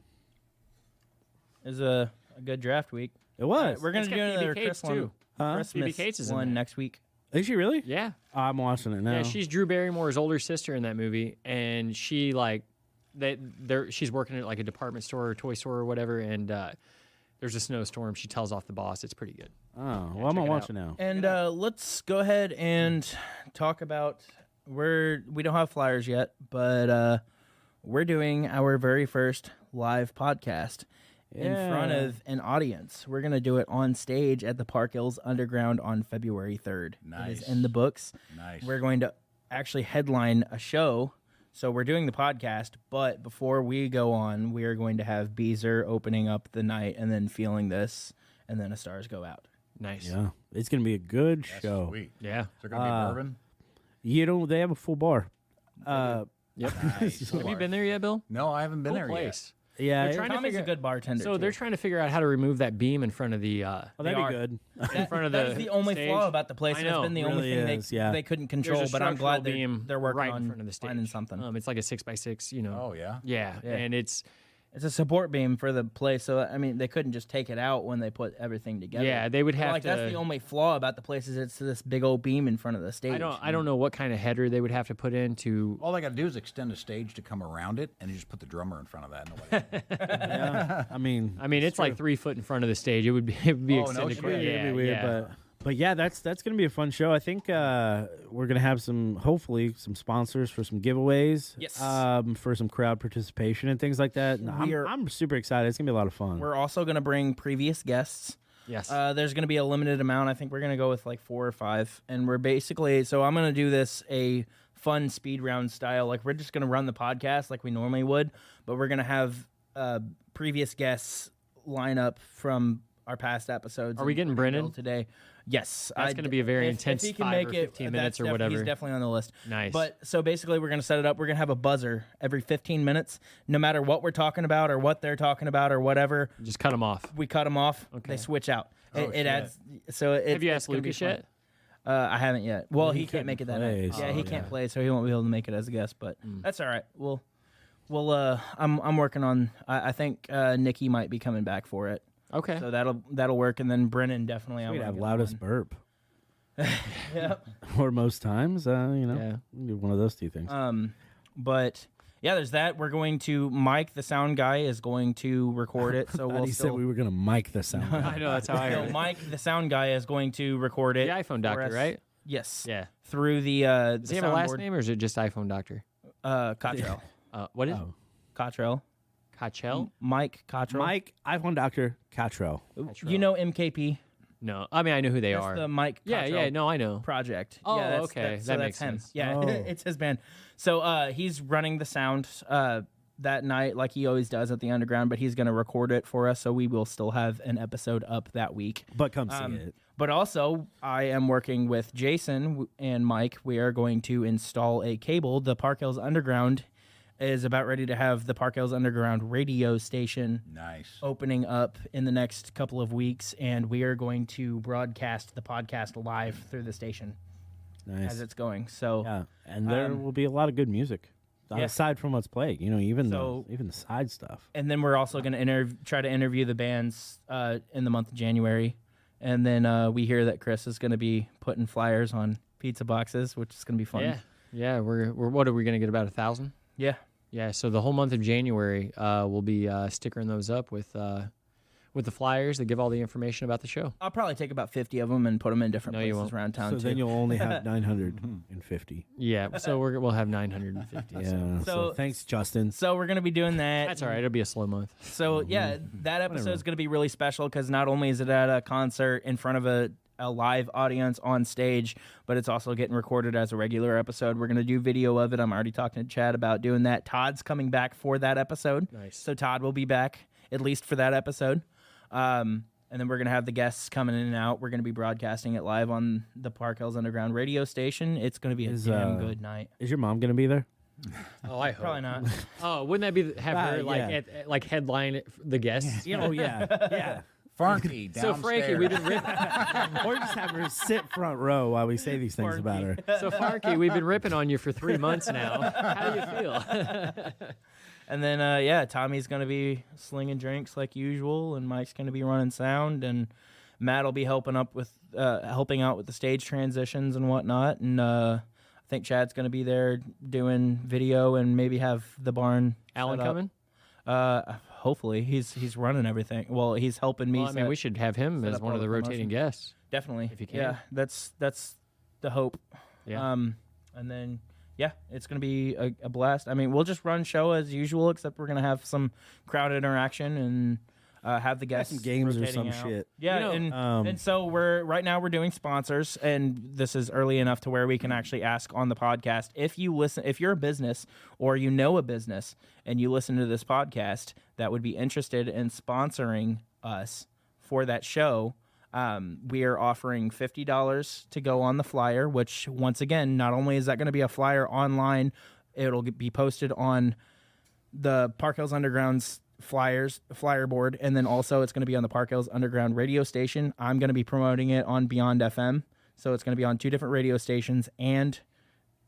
It was a good draft week. it was. We're gonna It's do got another Phoebe Cates, Chris one. too. Huh? Christmas Phoebe Cates is in one there. next week. Is she really? Yeah. I'm watching it now. Yeah, she's Drew Barrymore's older sister in that movie, and she she's working at like a department store or toy store or whatever, and there's a snowstorm. She tells off the boss. It's pretty good. Oh, well, I'm check gonna it watch out. it now. And let's go ahead and talk about we don't have flyers yet, but we're doing our very first live podcast in front Yeah. of an audience. We're gonna do it on stage at the Park Hills Underground on February 3rd. It Nice. is in the books. Nice. We're going to actually headline a show. So we're doing the podcast, but before we go on, we are going to have Beezer opening up the night and then Feeling This, and then A Stars Go Out. Nice. Yeah, it's gonna be a good That's show. sweet. Yeah. Is there going to be bourbon? You know, they have a full bar. Yep. Nice. Have you been there yet, Bill? No, I haven't been Cool there place. Yeah, They're trying to Tommy's a figure- good bartender. So too. they're trying to figure out how to remove that beam in front of the oh, that'd They be are. good. in front of That the is the only stage. flaw about the place. I and It's know. been the It only really thing is, yeah. they couldn't There's control. a But I'm glad structural beam they're working right on in front of the stage. finding something. It's like a 6x6, you know. Oh, yeah? Yeah, Yeah. and it's It's a support beam for the place. So I mean, they couldn't just take it out when they put everything together. yeah, they would But, have like to. that's the only flaw about the place is it's this big old beam in front of the stage. I don't know what kind of header they would have to put in to. All they got to do is extend a stage to come around it, and you just put the drummer in front of that. Nobody. I mean, I mean, it's like 3 foot in front of the stage. It would be Oh, no extended. shit. quite- it'd yeah, be weird, yeah. But yeah, that's gonna be a fun show. I think we're gonna have hopefully some sponsors for some giveaways. Yes. For some crowd participation and things like that. And I'm super excited. It's gonna be a lot of fun. We're also going to bring previous guests. Yes. There's going to be a limited amount. I think we're going to go with like 4 or 5. And we're basically, so I'm going to do this a fun speed round style. Like we're just going to run the podcast like we normally would, but we're going to have previous guests line up from our past episodes. Are we getting Brennan today? Yes. That's going to be a very intense if he can 5 make or it, 15 minutes or whatever. He's definitely on the list. Nice. But so basically we're going to set it up. We're going to have a buzzer every 15 minutes, no matter what we're talking about or what they're talking about or whatever. Just cut them off. We cut them off. Okay. They switch out. It shit. adds. So Have you it's asked gonna be Lucas fun. yet? I haven't yet. Well, he can't couldn't make it that play, night. so Yeah, he can't play, so he won't be able to make it as a guest. But that's all right. I'm working on. I think Nikki might be coming back for it. Okay. So that'll work, and then Brennan definitely. We'd I'm have gonna get loudest burp. Yep. Or most times, Yeah. we can do one of those two things. But yeah, there's that. We're going to Mike, the sound guy, is going to record it. So we'll He still. said we were gonna mic the sound. I know, that's how I No, heard it. Mike, the sound guy, is going to record it. The iPhone for doctor, us. right? Yes. Yeah. Through the Does he have a last soundboard. name or is it just iPhone doctor? Cottrell. What is Oh. Cottrell. Cottrell? Mike Cottrell. Mike, iPhone Doctor, Cottrell. You know MKP? No. I mean, I know who they That's are. the Mike Yeah, Cottrell yeah, no, I know. project. Oh, yeah, okay. So That that's makes him. sense. Yeah, Oh. it's his band. So he's running the sound that night like he always does at the Underground, but he's going to record it for us, so we will still have an episode up that week. But come see it. But also, I am working with Jason and Mike. We are going to install a cable. The Park Hills Underground is about ready to have the Park Hills Underground radio station Nice. opening up in the next couple of weeks, and we are going to broadcast the podcast live through the station Nice. as it's going. So, Yeah, and there will be a lot of good music aside from what's playing. Even the side stuff. and then we're also going to try to interview the bands in the month of January, and then we hear that Chris is going to be putting flyers on pizza boxes, which is going to be fun. Yeah. Yeah, we're what are we going to get, about 1,000? Yeah. Yeah, so the whole month of January, we'll be stickering those up with the flyers that give all the information about the show. I'll probably take about 50 of them and put them in different No, you places won't. around town So too. then you'll only have 950. Yeah, so we'll have 950. Yeah. So thanks, Justin. So we're going to be doing that. That's all right. It'll be a slow month. So yeah, that episode is going to be really special because not only is it at a concert in front of a live audience on stage, but it's also getting recorded as a regular episode. We're going to do video of it. I'm already talking to Chad about doing that. Todd's coming back for that episode. Nice. So Todd will be back at least for that episode. And then we're going to have the guests coming in and out. We're going to be broadcasting it live on the Park Hills Underground radio station. It's going to be a damn good night. Is your mom gonna be there? Oh, I hope. Probably not. Oh, wouldn't that be have her yeah. like headline the guests? Oh yeah, yeah. Funky So downstairs. Frankie, we've been Or just have her sit front row while we say these things about her. we've been ripping on you for 3 months now. How do you feel? And then, Tommy's going to be slinging drinks like usual, and Mike's going to be running sound, and Matt will be helping out with the stage transitions and whatnot. And I think Chad's going to be there doing video and maybe have the barn. Alan set up. coming? Hopefully, he's running everything. Well, he's helping me. Well, I mean, we should have him set as up one all of the the rotating promotion. guests. Definitely, if you can. Yeah, that's the hope. Yeah. And then. Yeah, it's going to be a blast. I mean, we'll just run show as usual, except we're going to have some crowd interaction and have the guests some games or rotating some out. shit. Yeah, and so right now we're doing sponsors, and this is early enough to where we can actually ask on the podcast. If you're a business or you know a business and you listen to this podcast that would be interested in sponsoring us for that show, we are offering $50 to go on the flyer, which once again, not only is that going to be a flyer online, it'll be posted on the Park Hills Underground's flyer board, and then also it's going to be on the Park Hills Underground radio station. I'm going to be promoting it on Beyond FM, so it's going to be on 2 different radio stations, and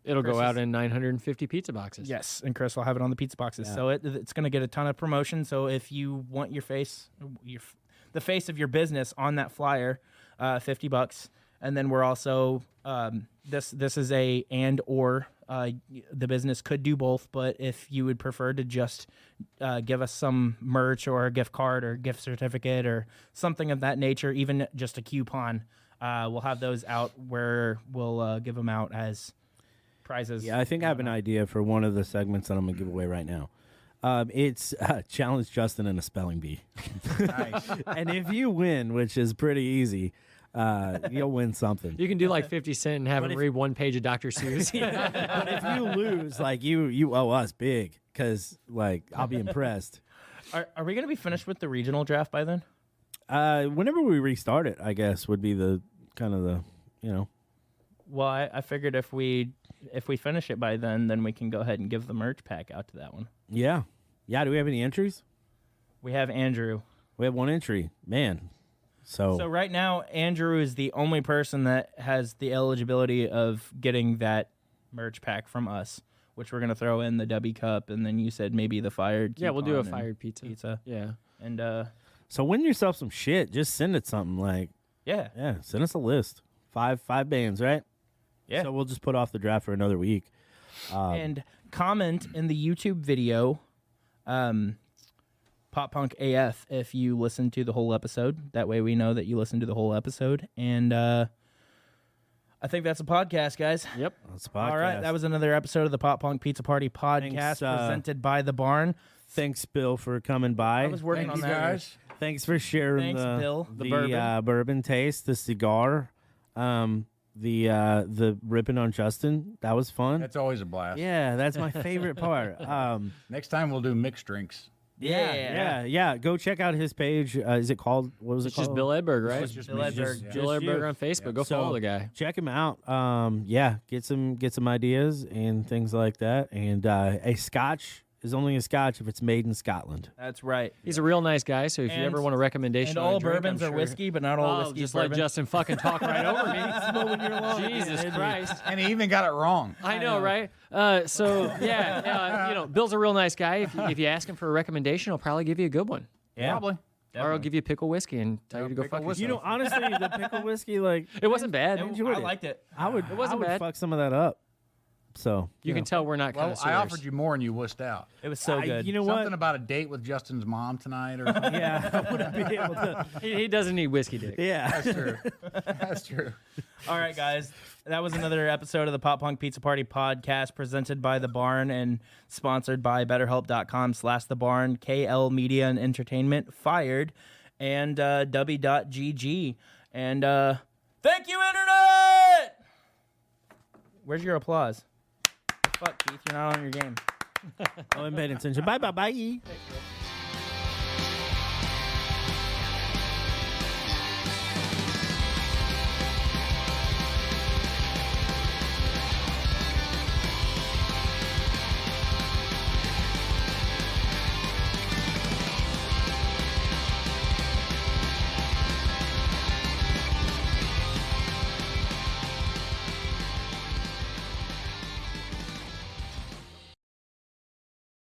It'll go Chris out is- in 950 pizza boxes. yes, and Chris will have it on the pizza boxes. Yeah. So it's going to get a ton of promotion. So if you want the face of your business on that flyer, $50, and then we're also this is a or. The business could do both, but if you would prefer to just give us some merch or a gift card or gift certificate or something of that nature, even just a coupon, We'll have those out where we'll give them out as prizes. Yeah, I think I have an idea for one of the segments that I'm gonna give away right now. It's challenge Justin in a spelling bee. Nice. And if you win, which is pretty easy, you'll win something. You can do like 50 Cent and have him read one page of Dr. Seuss. But if you lose, like you owe us big, because like I'll be impressed. Are we going to be finished with the regional draft by then? Whenever we restart it, I guess would be the kind of the Well, I figured if we finish it by then we can go ahead and give the merch pack out to that one. yeah. Do we have any entries? We have Andrew. We have one entry, man. So right now, Andrew is the only person that has the eligibility of getting that merch pack from us, which we're going to throw in the W Cup, and then you said maybe the fired Yeah, we'll do a coupon and fired pizza. Yeah. And So win yourself some shit. Just send it something like yeah. send us a list. Five bands, right? Yeah. So we'll just put off the draft for another week. And comment in the YouTube video, Pop Punk AF, if you listen to the whole episode. That way we know that you listened to the whole episode. And I think that's a podcast, guys. Yep. That's a podcast. All right, that was another episode of the Pop Punk Pizza Party podcast Thanks, presented by The Barn. Thanks, Bill, for coming by. I was working Thank on you, that. guys. Thanks for sharing Thanks, Bill. the Bourbon. bourbon taste, the cigar, the ripping on Justin. That was fun. That's always a blast. Yeah, that's my favorite part. Next time we'll do mixed drinks. Yeah. Go check out his page. Is it called? What was it It's called? just Bill Edburg, right? It's just Bill me. Edgurg. Yeah. Bill Just Edburg you. on Facebook. Go So, follow the guy. Check him out. Get some ideas and things like that. And a Scotch is only a Scotch if it's made in Scotland. That's right. He's a real nice guy, so if you And- ever want a recommendation And on all a drink, bourbons I'm are sure- whiskey, but not all Oh, whiskey just bourbon. let Justin fucking talk right over me. Jesus Christ. And he even got it wrong. I know, right? Bill's a real nice guy. If you ask him for a recommendation, he'll probably give you a good one. Yeah. Probably. Or I'll give you a pickle whiskey and tell you to go pickle fuck whiskey. yourself. Honestly, the pickle whiskey, like It wasn't bad. I liked it. I would, It wasn't I would bad. fuck some of that up. So You can tell we're not Well, connoisseurs. I offered you more and you wussed out. It was so good. You know Something what? about a date with Justin's mom tonight or something. Yeah, I wouldn't be able to. He doesn't need whiskey dick. Yeah. That's true. That's true. All right, guys. That was another episode of the Pop Punk Pizza Party podcast presented by The Barn and sponsored by BetterHelp.com/The Barn, KL Media and Entertainment, Fired, and W.GG. And thank you, Internet! Where's your applause? Fuck, Keith, you're not on your game. I haven't paid attention. Bye.